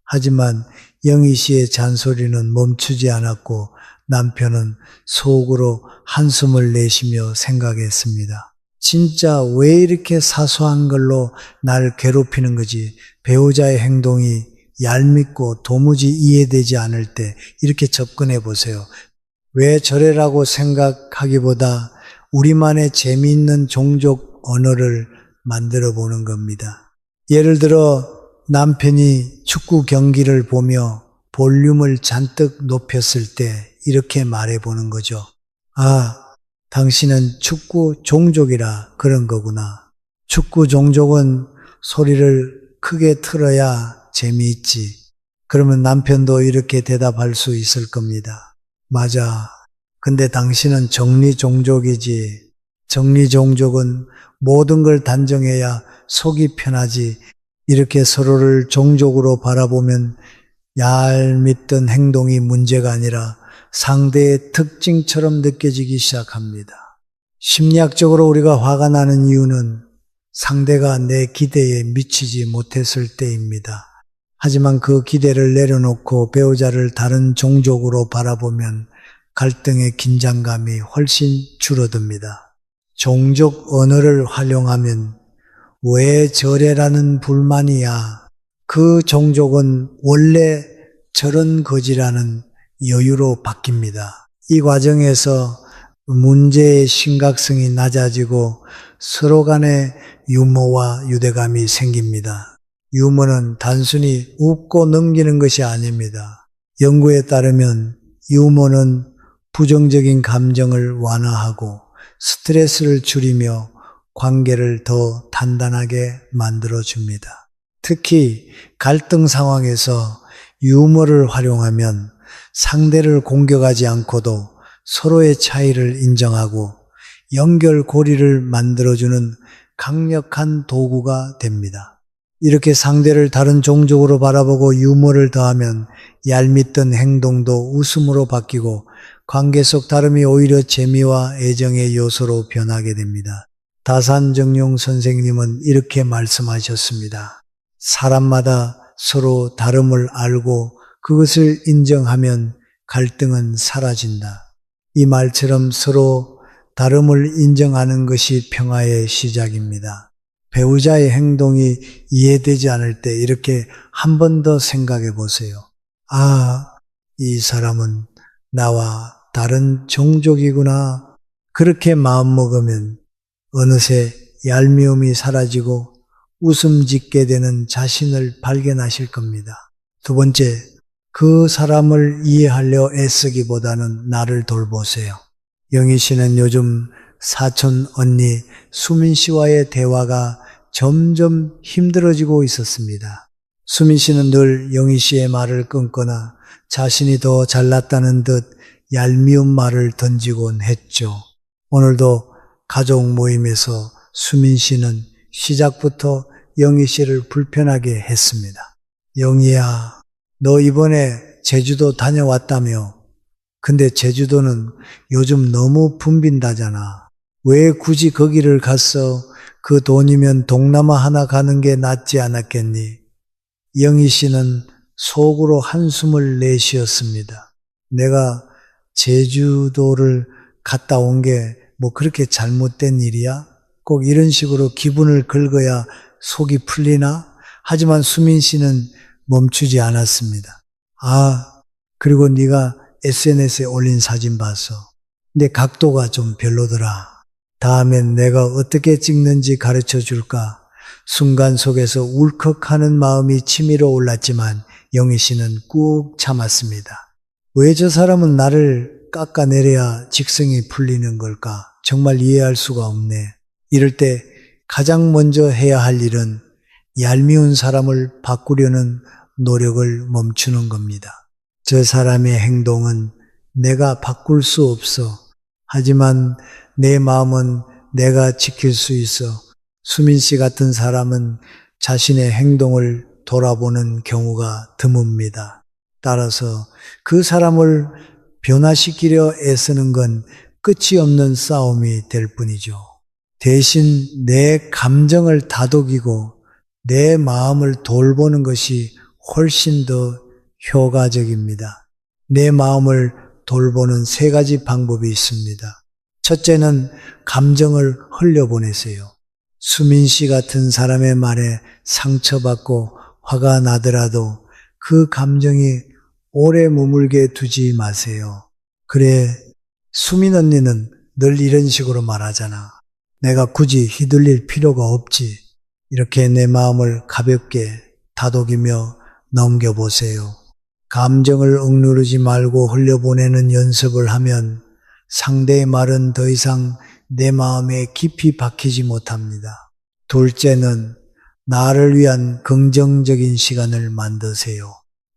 하지만 영희 씨의 잔소리는 멈추지 않았고 남편은 속으로 한숨을 내쉬며 생각했습니다. 진짜 왜 이렇게 사소한 걸로 날 괴롭히는 거지? 배우자의 행동이 얄밉고 도무지 이해되지 않을 때 이렇게 접근해 보세요. 왜 저래라고 생각하기보다 우리만의 재미있는 종족 언어를 만들어 보는 겁니다. 예를 들어 남편이 축구 경기를 보며 볼륨을 잔뜩 높였을 때 이렇게 말해 보는 거죠. 아, 당신은 축구 종족이라 그런 거구나. 축구 종족은 소리를 크게 틀어야 재미있지. 그러면 남편도 이렇게 대답할 수 있을 겁니다. 맞아. 근데 당신은 정리종족이지. 정리종족은 모든 걸 단정해야 속이 편하지. 이렇게 서로를 종족으로 바라보면 얄밉던 행동이 문제가 아니라 상대의 특징처럼 느껴지기 시작합니다. 심리학적으로 우리가 화가 나는 이유는 상대가 내 기대에 미치지 못했을 때입니다. 하지만 그 기대를 내려놓고 배우자를 다른 종족으로 바라보면 갈등의 긴장감이 훨씬 줄어듭니다. 종족 언어를 활용하면 왜 저래라는 불만이야. 그 종족은 원래 저런 거지라는 여유로 바뀝니다. 이 과정에서 문제의 심각성이 낮아지고 서로 간의 유머와 유대감이 생깁니다. 유머는 단순히 웃고 넘기는 것이 아닙니다. 연구에 따르면 유머는 부정적인 감정을 완화하고 스트레스를 줄이며 관계를 더 단단하게 만들어줍니다. 특히 갈등 상황에서 유머를 활용하면 상대를 공격하지 않고도 서로의 차이를 인정하고 연결고리를 만들어주는 강력한 도구가 됩니다. 이렇게 상대를 다른 종족으로 바라보고 유머를 더하면 얄밉던 행동도 웃음으로 바뀌고 관계 속 다름이 오히려 재미와 애정의 요소로 변하게 됩니다. 다산정용 선생님은 이렇게 말씀하셨습니다. 사람마다 서로 다름을 알고 그것을 인정하면 갈등은 사라진다. 이 말처럼 서로 다름을 인정하는 것이 평화의 시작입니다. 배우자의 행동이 이해되지 않을 때 이렇게 한 번 더 생각해 보세요. 아, 이 사람은 나와 다른 종족이구나. 그렇게 마음먹으면 어느새 얄미움이 사라지고 웃음 짓게 되는 자신을 발견하실 겁니다. 두 번째, 그 사람을 이해하려 애쓰기보다는 나를 돌보세요. 영희 씨는 요즘 사촌 언니 수민 씨와의 대화가 점점 힘들어지고 있었습니다. 수민 씨는 늘 영희 씨의 말을 끊거나 자신이 더 잘났다는 듯 얄미운 말을 던지곤 했죠. 오늘도 가족 모임에서 수민 씨는 시작부터 영희 씨를 불편하게 했습니다. 영희야, 너 이번에 제주도 다녀왔다며? 근데 제주도는 요즘 너무 붐빈다잖아. 왜 굳이 거기를 갔어? 그 돈이면 동남아 하나 가는 게 낫지 않았겠니? 영희 씨는 속으로 한숨을 내쉬었습니다. 내가 제주도를 갔다 온 게 뭐 그렇게 잘못된 일이야? 꼭 이런 식으로 기분을 긁어야 속이 풀리나? 하지만 수민 씨는 멈추지 않았습니다. 아, 그리고 네가 SNS에 올린 사진 봤어. 근데 각도가 좀 별로더라. 다음엔 내가 어떻게 찍는지 가르쳐 줄까? 순간 속에서 울컥하는 마음이 치밀어 올랐지만 영희 씨는 꾹 참았습니다. 왜 저 사람은 나를 깎아내려야 직성이 풀리는 걸까? 정말 이해할 수가 없네. 이럴 때 가장 먼저 해야 할 일은 얄미운 사람을 바꾸려는 노력을 멈추는 겁니다. 저 사람의 행동은 내가 바꿀 수 없어. 하지만 내 마음은 내가 지킬 수 있어. 수민 씨 같은 사람은 자신의 행동을 돌아보는 경우가 드뭅니다. 따라서 그 사람을 변화시키려 애쓰는 건 끝이 없는 싸움이 될 뿐이죠. 대신 내 감정을 다독이고 내 마음을 돌보는 것이 훨씬 더 효과적입니다. 내 마음을 돌보는 세 가지 방법이 있습니다. 첫째는 감정을 흘려보내세요. 수민 씨 같은 사람의 말에 상처받고 화가 나더라도 그 감정이 오래 머물게 두지 마세요. 그래, 수민 언니는 늘 이런 식으로 말하잖아. 내가 굳이 휘둘릴 필요가 없지. 이렇게 내 마음을 가볍게 다독이며 넘겨보세요. 감정을 억누르지 말고 흘려보내는 연습을 하면 상대의 말은 더 이상 내 마음에 깊이 박히지 못합니다. 둘째는 나를 위한 긍정적인 시간을 만드세요.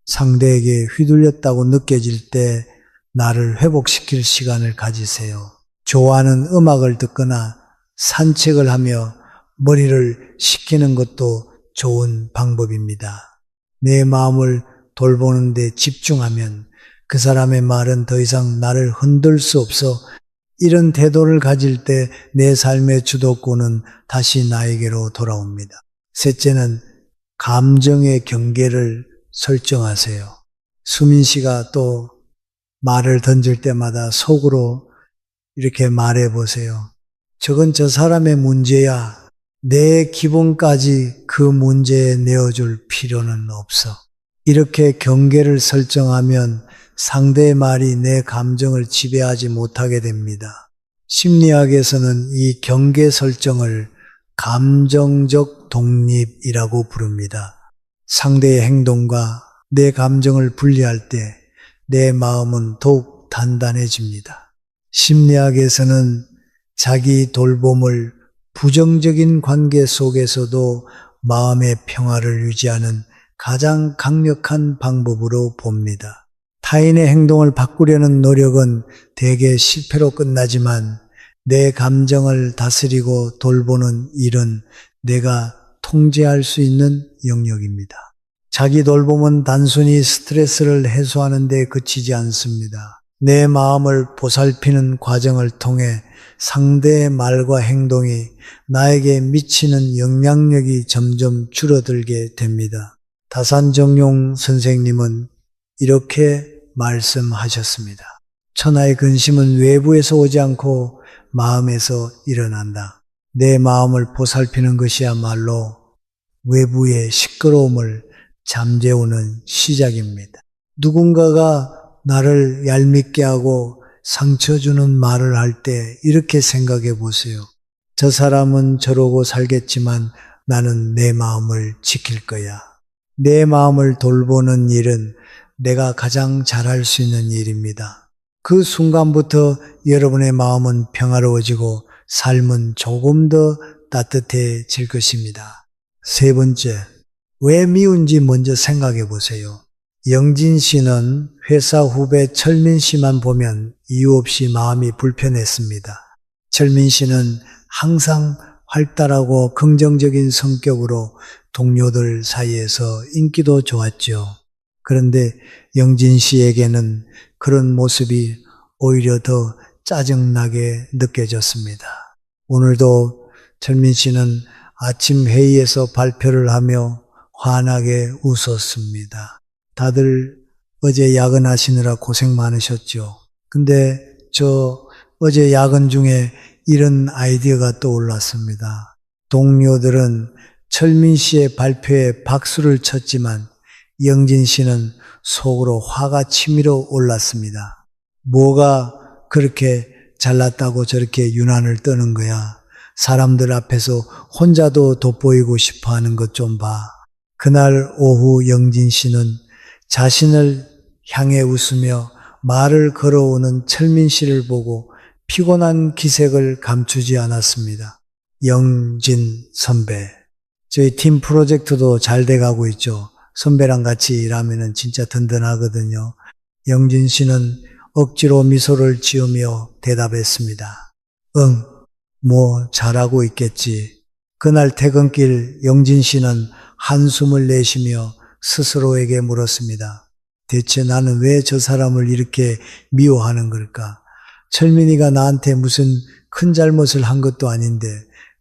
상대에게 휘둘렸다고 느껴질 때 나를 회복시킬 시간을 가지세요. 좋아하는 음악을 듣거나 산책을 하며 머리를 식히는 것도 좋은 방법입니다. 내 마음을 돌보는 데 집중하면 그 사람의 말은 더 이상 나를 흔들 수 없어. 이런 태도를 가질 때 내 삶의 주도권은 다시 나에게로 돌아옵니다. 셋째는 감정의 경계를 설정하세요. 수민 씨가 또 말을 던질 때마다 속으로 이렇게 말해 보세요. 저건 저 사람의 문제야. 내 기분까지 그 문제에 내어줄 필요는 없어. 이렇게 경계를 설정하면 상대의 말이 내 감정을 지배하지 못하게 됩니다. 심리학에서는 이 경계 설정을 감정적 독립이라고 부릅니다. 상대의 행동과 내 감정을 분리할 때 내 마음은 더욱 단단해집니다. 심리학에서는 자기 돌봄을 부정적인 관계 속에서도 마음의 평화를 유지하는 가장 강력한 방법으로 봅니다. 타인의 행동을 바꾸려는 노력은 대개 실패로 끝나지만 내 감정을 다스리고 돌보는 일은 내가 통제할 수 있는 영역입니다. 자기 돌봄은 단순히 스트레스를 해소하는 데 그치지 않습니다. 내 마음을 보살피는 과정을 통해 상대의 말과 행동이 나에게 미치는 영향력이 점점 줄어들게 됩니다. 다산정용 선생님은 이렇게 말씀하셨습니다. 천하의 근심은 외부에서 오지 않고 마음에서 일어난다. 내 마음을 보살피는 것이야말로 외부의 시끄러움을 잠재우는 시작입니다. 누군가가 나를 얄밉게 하고 상처 주는 말을 할 때 이렇게 생각해 보세요. 저 사람은 저러고 살겠지만 나는 내 마음을 지킬 거야. 내 마음을 돌보는 일은 내가 가장 잘할 수 있는 일입니다. 그 순간부터 여러분의 마음은 평화로워지고 삶은 조금 더 따뜻해질 것입니다. 세 번째, 왜 미운지 먼저 생각해 보세요. 영진 씨는 회사 후배 철민 씨만 보면 이유 없이 마음이 불편했습니다. 철민 씨는 항상 활달하고 긍정적인 성격으로 동료들 사이에서 인기도 좋았죠. 그런데 영진 씨에게는 그런 모습이 오히려 더 짜증나게 느껴졌습니다. 오늘도 철민 씨는 아침 회의에서 발표를 하며 환하게 웃었습니다. 다들 어제 야근하시느라 고생 많으셨죠. 근데 저 어제 야근 중에 이런 아이디어가 떠올랐습니다. 동료들은 철민 씨의 발표에 박수를 쳤지만 영진 씨는 속으로 화가 치밀어 올랐습니다. 뭐가 그렇게 잘났다고 저렇게 유난을 떠는 거야. 사람들 앞에서 혼자도 돋보이고 싶어 하는 것 좀 봐. 그날 오후 영진 씨는 자신을 향해 웃으며 말을 걸어오는 철민 씨를 보고 피곤한 기색을 감추지 않았습니다. 영진 선배, 저희 팀 프로젝트도 잘 돼가고 있죠. 선배랑 같이 일하면 진짜 든든하거든요. 영진 씨는 억지로 미소를 지으며 대답했습니다. 응, 뭐 잘하고 있겠지. 그날 퇴근길 영진 씨는 한숨을 내쉬며 스스로에게 물었습니다. 대체 나는 왜 저 사람을 이렇게 미워하는 걸까? 철민이가 나한테 무슨 큰 잘못을 한 것도 아닌데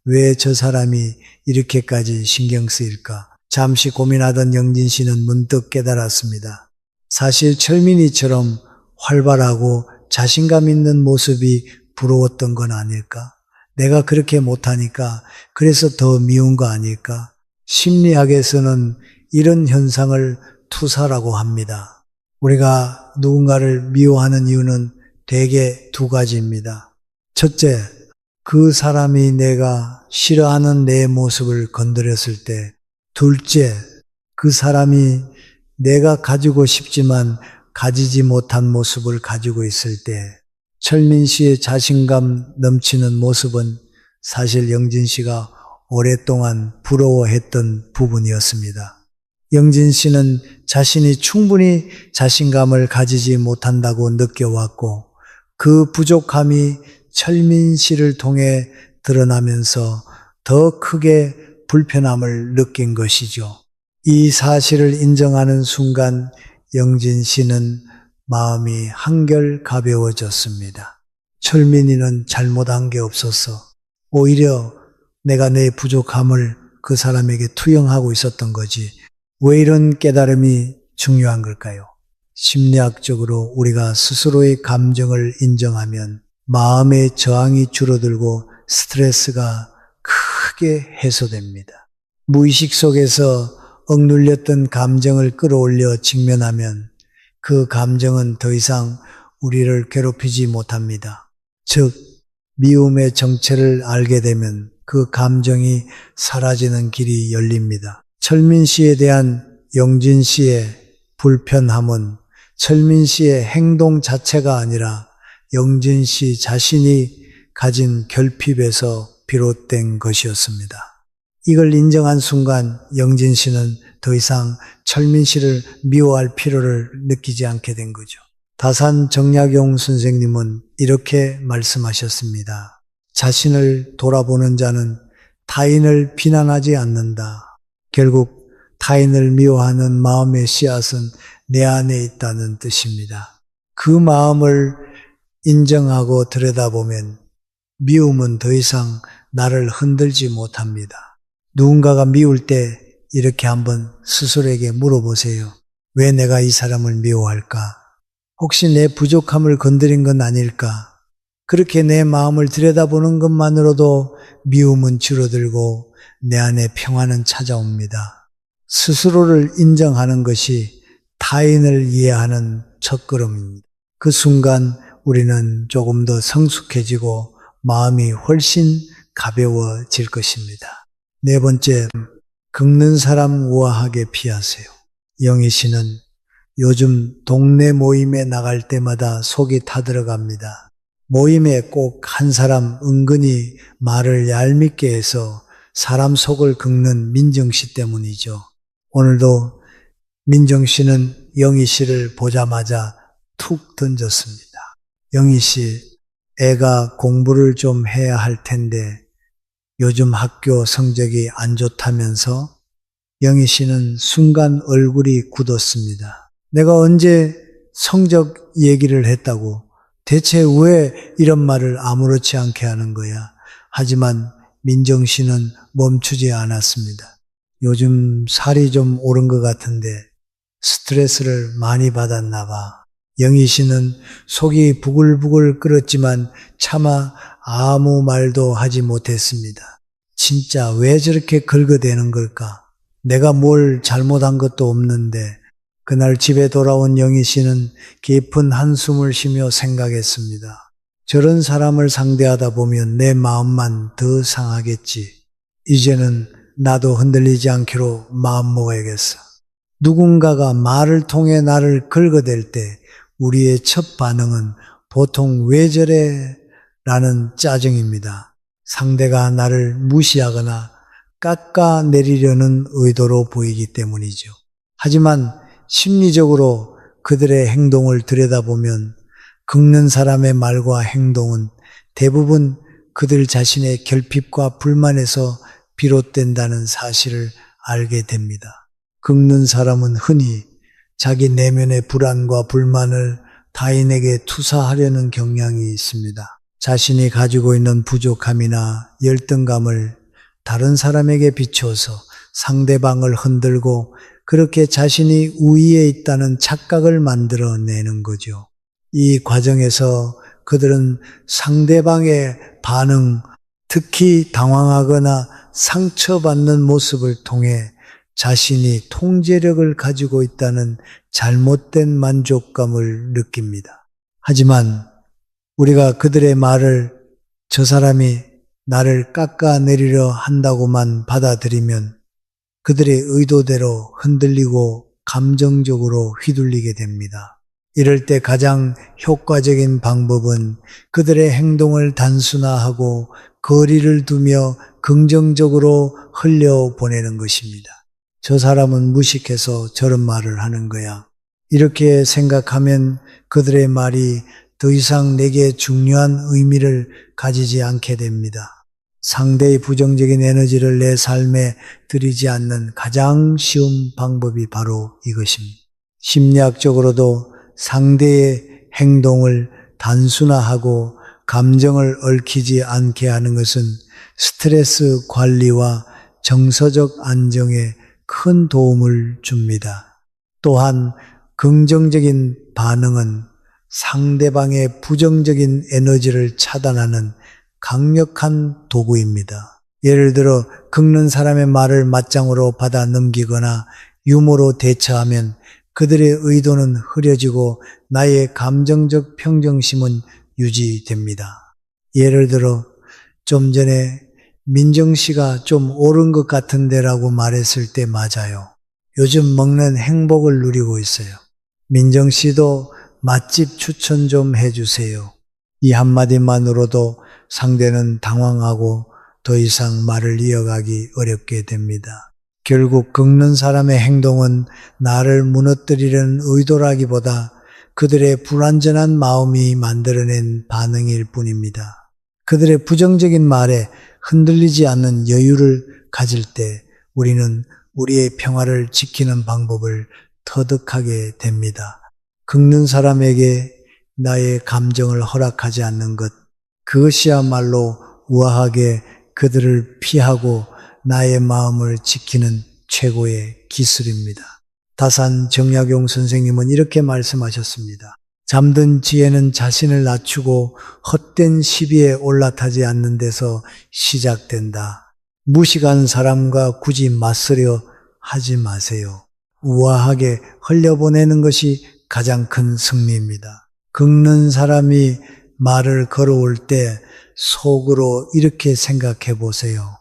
왜 저 사람이 이렇게까지 신경 쓰일까? 잠시 고민하던 영진 씨는 문득 깨달았습니다. 사실 철민이처럼 활발하고 자신감 있는 모습이 부러웠던 건 아닐까? 내가 그렇게 못하니까 그래서 더 미운 거 아닐까? 심리학에서는 이런 현상을 투사라고 합니다. 우리가 누군가를 미워하는 이유는 대개 두 가지입니다. 첫째, 그 사람이 내가 싫어하는 내 모습을 건드렸을 때. 둘째, 그 사람이 내가 가지고 싶지만 가지지 못한 모습을 가지고 있을 때. 철민 씨의 자신감 넘치는 모습은 사실 영진 씨가 오랫동안 부러워했던 부분이었습니다. 영진 씨는 자신이 충분히 자신감을 가지지 못한다고 느껴왔고 그 부족함이 철민 씨를 통해 드러나면서 더 크게 불편함을 느낀 것이죠. 이 사실을 인정하는 순간 영진 씨는 마음이 한결 가벼워졌습니다. 철민이는 잘못한 게 없었어. 오히려 내가 내 부족함을 그 사람에게 투영하고 있었던 거지. 왜 이런 깨달음이 중요한 걸까요? 심리학적으로 우리가 스스로의 감정을 인정하면 마음의 저항이 줄어들고 스트레스가 크게 해소됩니다. 무의식 속에서 억눌렸던 감정을 끌어올려 직면하면 그 감정은 더 이상 우리를 괴롭히지 못합니다. 즉, 미움의 정체를 알게 되면 그 감정이 사라지는 길이 열립니다. 철민 씨에 대한 영진 씨의 불편함은 철민 씨의 행동 자체가 아니라 영진 씨 자신이 가진 결핍에서 비롯된 것이었습니다. 이걸 인정한 순간 영진 씨는 더 이상 철민 씨를 미워할 필요를 느끼지 않게 된 거죠. 다산 정약용 선생님은 이렇게 말씀하셨습니다. 자신을 돌아보는 자는 타인을 비난하지 않는다. 결국 타인을 미워하는 마음의 씨앗은 내 안에 있다는 뜻입니다. 그 마음을 인정하고 들여다보면 미움은 더 이상 나를 흔들지 못합니다. 누군가가 미울 때 이렇게 한번 스스로에게 물어보세요. 왜 내가 이 사람을 미워할까? 혹시 내 부족함을 건드린 건 아닐까? 그렇게 내 마음을 들여다보는 것만으로도 미움은 줄어들고 내 안에 평화는 찾아옵니다. 스스로를 인정하는 것이 타인을 이해하는 첫걸음입니다. 그 순간 우리는 조금 더 성숙해지고 마음이 훨씬 가벼워질 것입니다. 네 번째, 긁는 사람 우아하게 피하세요. 영희 씨는 요즘 동네 모임에 나갈 때마다 속이 타들어갑니다. 모임에 꼭 한 사람 은근히 말을 얄밉게 해서 사람 속을 긁는 민정 씨 때문이죠. 오늘도 민정 씨는 영희 씨를 보자마자 툭 던졌습니다. 영희 씨, 애가 공부를 좀 해야 할 텐데 요즘 학교 성적이 안 좋다면서? 영희 씨는 순간 얼굴이 굳었습니다. 내가 언제 성적 얘기를 했다고? 대체 왜 이런 말을 아무렇지 않게 하는 거야? 하지만 민정 씨는 멈추지 않았습니다. 요즘 살이 좀 오른 것 같은데 스트레스를 많이 받았나 봐. 영희 씨는 속이 부글부글 끓었지만 차마 아무 말도 하지 못했습니다. 진짜 왜 저렇게 긁어대는 걸까? 내가 뭘 잘못한 것도 없는데. 그날 집에 돌아온 영희 씨는 깊은 한숨을 쉬며 생각했습니다. 저런 사람을 상대하다 보면 내 마음만 더 상하겠지. 이제는 나도 흔들리지 않기로 마음먹어야겠어. 누군가가 말을 통해 나를 긁어댈 때 우리의 첫 반응은 보통 왜 저래? 라는 짜증입니다. 상대가 나를 무시하거나 깎아내리려는 의도로 보이기 때문이죠. 하지만 심리적으로 그들의 행동을 들여다보면 긁는 사람의 말과 행동은 대부분 그들 자신의 결핍과 불만에서 비롯된다는 사실을 알게 됩니다. 긁는 사람은 흔히 자기 내면의 불안과 불만을 타인에게 투사하려는 경향이 있습니다. 자신이 가지고 있는 부족함이나 열등감을 다른 사람에게 비춰서 상대방을 흔들고 그렇게 자신이 우위에 있다는 착각을 만들어내는 거죠. 이 과정에서 그들은 상대방의 반응, 특히 당황하거나 상처받는 모습을 통해 자신이 통제력을 가지고 있다는 잘못된 만족감을 느낍니다. 하지만 우리가 그들의 말을 저 사람이 나를 깎아내리려 한다고만 받아들이면 그들의 의도대로 흔들리고 감정적으로 휘둘리게 됩니다. 이럴 때 가장 효과적인 방법은 그들의 행동을 단순화하고 거리를 두며 긍정적으로 흘려보내는 것입니다. 저 사람은 무식해서 저런 말을 하는 거야. 이렇게 생각하면 그들의 말이 더 이상 내게 중요한 의미를 가지지 않게 됩니다. 상대의 부정적인 에너지를 내 삶에 들이지 않는 가장 쉬운 방법이 바로 이것입니다. 심리학적으로도 상대의 행동을 단순화하고 감정을 얽히지 않게 하는 것은 스트레스 관리와 정서적 안정에 큰 도움을 줍니다. 또한 긍정적인 반응은 상대방의 부정적인 에너지를 차단하는 강력한 도구입니다. 예를 들어 긁는 사람의 말을 맞장으로 받아 넘기거나 유머로 대처하면 그들의 의도는 흐려지고 나의 감정적 평정심은 유지됩니다. 예를 들어 좀 전에 민정 씨가 좀 오른 것 같은데라고 말했을 때 맞아요. 요즘 먹는 행복을 누리고 있어요. 민정 씨도 맛집 추천 좀 해주세요. 이 한마디만으로도 상대는 당황하고 더 이상 말을 이어가기 어렵게 됩니다. 결국 긁는 사람의 행동은 나를 무너뜨리려는 의도라기보다 그들의 불완전한 마음이 만들어낸 반응일 뿐입니다. 그들의 부정적인 말에 흔들리지 않는 여유를 가질 때 우리는 우리의 평화를 지키는 방법을 터득하게 됩니다. 긁는 사람에게 나의 감정을 허락하지 않는 것, 그것이야말로 우아하게 그들을 피하고 나의 마음을 지키는 최고의 기술입니다. 다산 정약용 선생님은 이렇게 말씀하셨습니다. 잠든 지혜는 자신을 낮추고 헛된 시비에 올라타지 않는 데서 시작된다. 무식한 사람과 굳이 맞서려 하지 마세요. 우아하게 흘려보내는 것이 가장 큰 승리입니다. 긁는 사람이 말을 걸어올 때 속으로 이렇게 생각해 보세요.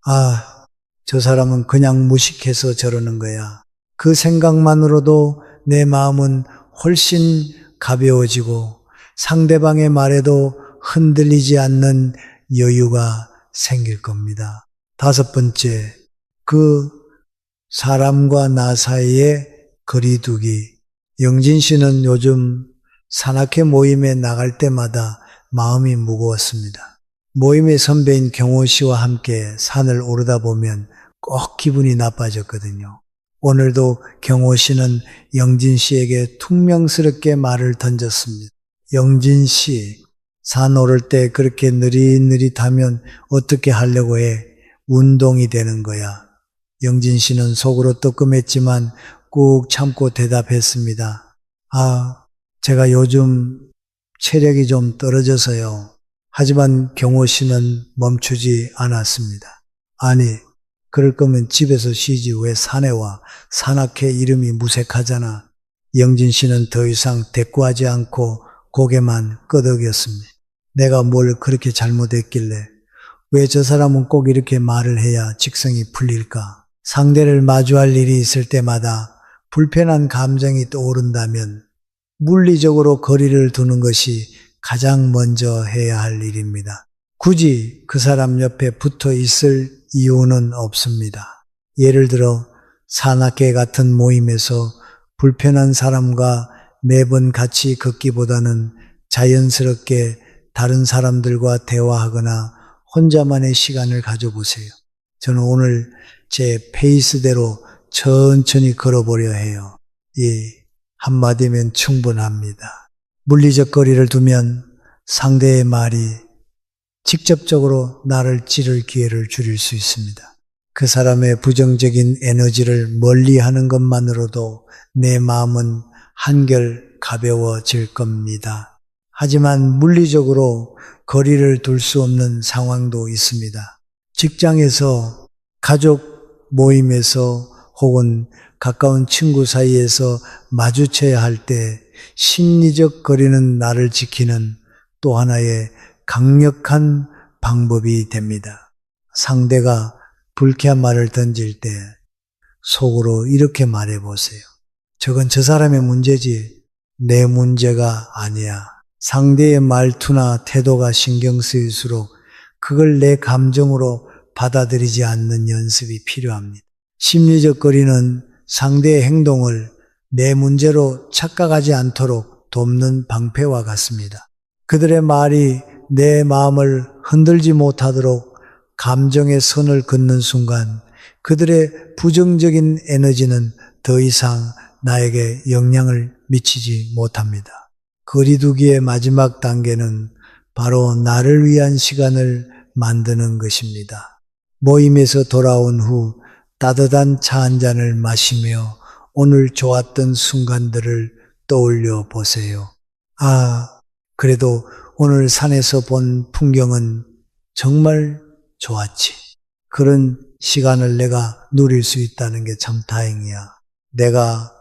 아, 저 사람은 그냥 무식해서 저러는 거야. 그 생각만으로도 내 마음은 훨씬 가벼워지고 상대방의 말에도 흔들리지 않는 여유가 생길 겁니다. 다섯 번째, 그 사람과 나 사이의 거리두기. 영진 씨는 요즘 산악회 모임에 나갈 때마다 마음이 무거웠습니다. 모임의 선배인 경호 씨와 함께 산을 오르다 보면 꼭 기분이 나빠졌거든요. 오늘도 경호 씨는 영진 씨에게 퉁명스럽게 말을 던졌습니다. 영진 씨, 산 오를 때 그렇게 느릿느릿하면 어떻게 하려고 해? 운동이 되는 거야. 영진 씨는 속으로 뜨끔했지만 꾹 참고 대답했습니다. 제가 요즘 체력이 좀 떨어져서요. 하지만 경호 씨는 멈추지 않았습니다. 아니, 그럴 거면 집에서 쉬지 왜 산에 와? 산악회 이름이 무색하잖아. 영진 씨는 더 이상 대꾸하지 않고 고개만 끄덕였습니다. 내가 뭘 그렇게 잘못했길래 왜 저 사람은 꼭 이렇게 말을 해야 직성이 풀릴까? 상대를 마주할 일이 있을 때마다 불편한 감정이 떠오른다면 물리적으로 거리를 두는 것이 가장 먼저 해야 할 일입니다. 굳이 그 사람 옆에 붙어 있을 이유는 없습니다. 예를 들어 산악회 같은 모임에서 불편한 사람과 매번 같이 걷기보다는 자연스럽게 다른 사람들과 대화하거나 혼자만의 시간을 가져보세요. 저는 오늘 제 페이스대로 천천히 걸어보려 해요. 한마디면 충분합니다. 물리적 거리를 두면 상대의 말이 직접적으로 나를 찌를 기회를 줄일 수 있습니다. 그 사람의 부정적인 에너지를 멀리하는 것만으로도 내 마음은 한결 가벼워질 겁니다. 하지만 물리적으로 거리를 둘 수 없는 상황도 있습니다. 직장에서, 가족 모임에서 혹은 가까운 친구 사이에서 마주쳐야 할 때 심리적 거리는 나를 지키는 또 하나의 강력한 방법이 됩니다. 상대가 불쾌한 말을 던질 때 속으로 이렇게 말해보세요. 저건 저 사람의 문제지 내 문제가 아니야. 상대의 말투나 태도가 신경 쓰일수록 그걸 내 감정으로 받아들이지 않는 연습이 필요합니다. 심리적 거리는 상대의 행동을 내 문제로 착각하지 않도록 돕는 방패와 같습니다. 그들의 말이 내 마음을 흔들지 못하도록 감정의 선을 긋는 순간 그들의 부정적인 에너지는 더 이상 나에게 영향을 미치지 못합니다. 거리두기의 마지막 단계는 바로 나를 위한 시간을 만드는 것입니다. 모임에서 돌아온 후 따뜻한 차 한 잔을 마시며 오늘 좋았던 순간들을 떠올려 보세요. 그래도 오늘 산에서 본 풍경은 정말 좋았지. 그런 시간을 내가 누릴 수 있다는 게 참 다행이야. 내가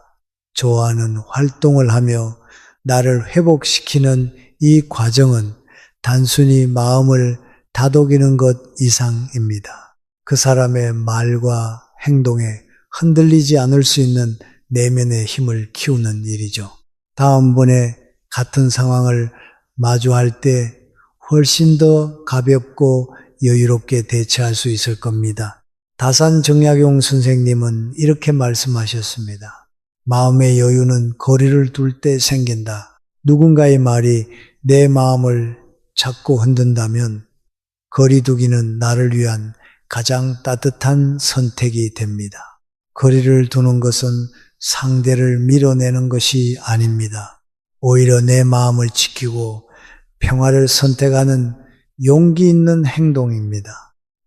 좋아하는 활동을 하며 나를 회복시키는 이 과정은 단순히 마음을 다독이는 것 이상입니다. 그 사람의 말과 행동에 흔들리지 않을 수 있는 내면의 힘을 키우는 일이죠. 다음번에 같은 상황을 마주할 때 훨씬 더 가볍고 여유롭게 대처할 수 있을 겁니다. 다산 정약용 선생님은 이렇게 말씀하셨습니다. 마음의 여유는 거리를 둘 때 생긴다. 누군가의 말이 내 마음을 자꾸 흔든다면 거리두기는 나를 위한 가장 따뜻한 선택이 됩니다. 거리를 두는 것은 상대를 밀어내는 것이 아닙니다. 오히려 내 마음을 지키고 평화를 선택하는 용기 있는 행동입니다.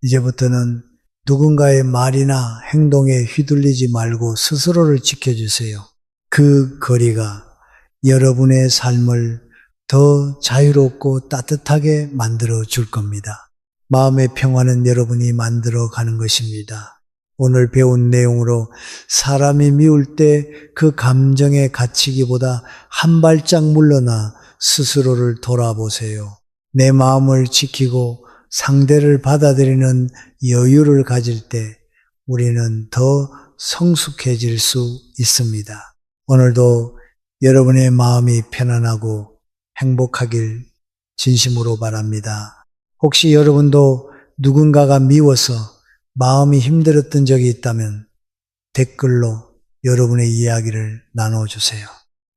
이제부터는 누군가의 말이나 행동에 휘둘리지 말고 스스로를 지켜주세요. 그 거리가 여러분의 삶을 더 자유롭고 따뜻하게 만들어 줄 겁니다. 마음의 평화는 여러분이 만들어 가는 것입니다. 오늘 배운 내용으로 사람이 미울 때 그 감정에 갇히기보다 한 발짝 물러나 스스로를 돌아보세요. 내 마음을 지키고 상대를 받아들이는 여유를 가질 때 우리는 더 성숙해질 수 있습니다. 오늘도 여러분의 마음이 편안하고 행복하길 진심으로 바랍니다. 혹시 여러분도 누군가가 미워서 마음이 힘들었던 적이 있다면 댓글로 여러분의 이야기를 나눠주세요.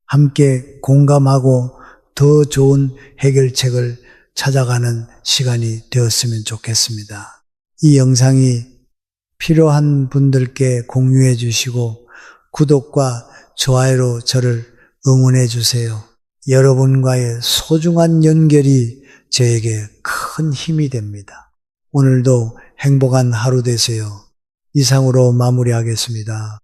함께 공감하고 더 좋은 해결책을 찾아가는 시간이 되었으면 좋겠습니다. 이 영상이 필요한 분들께 공유해 주시고 구독과 좋아요로 저를 응원해 주세요. 여러분과의 소중한 연결이 저에게 큰 힘이 됩니다. 오늘도 행복한 하루 되세요. 이상으로 마무리하겠습니다.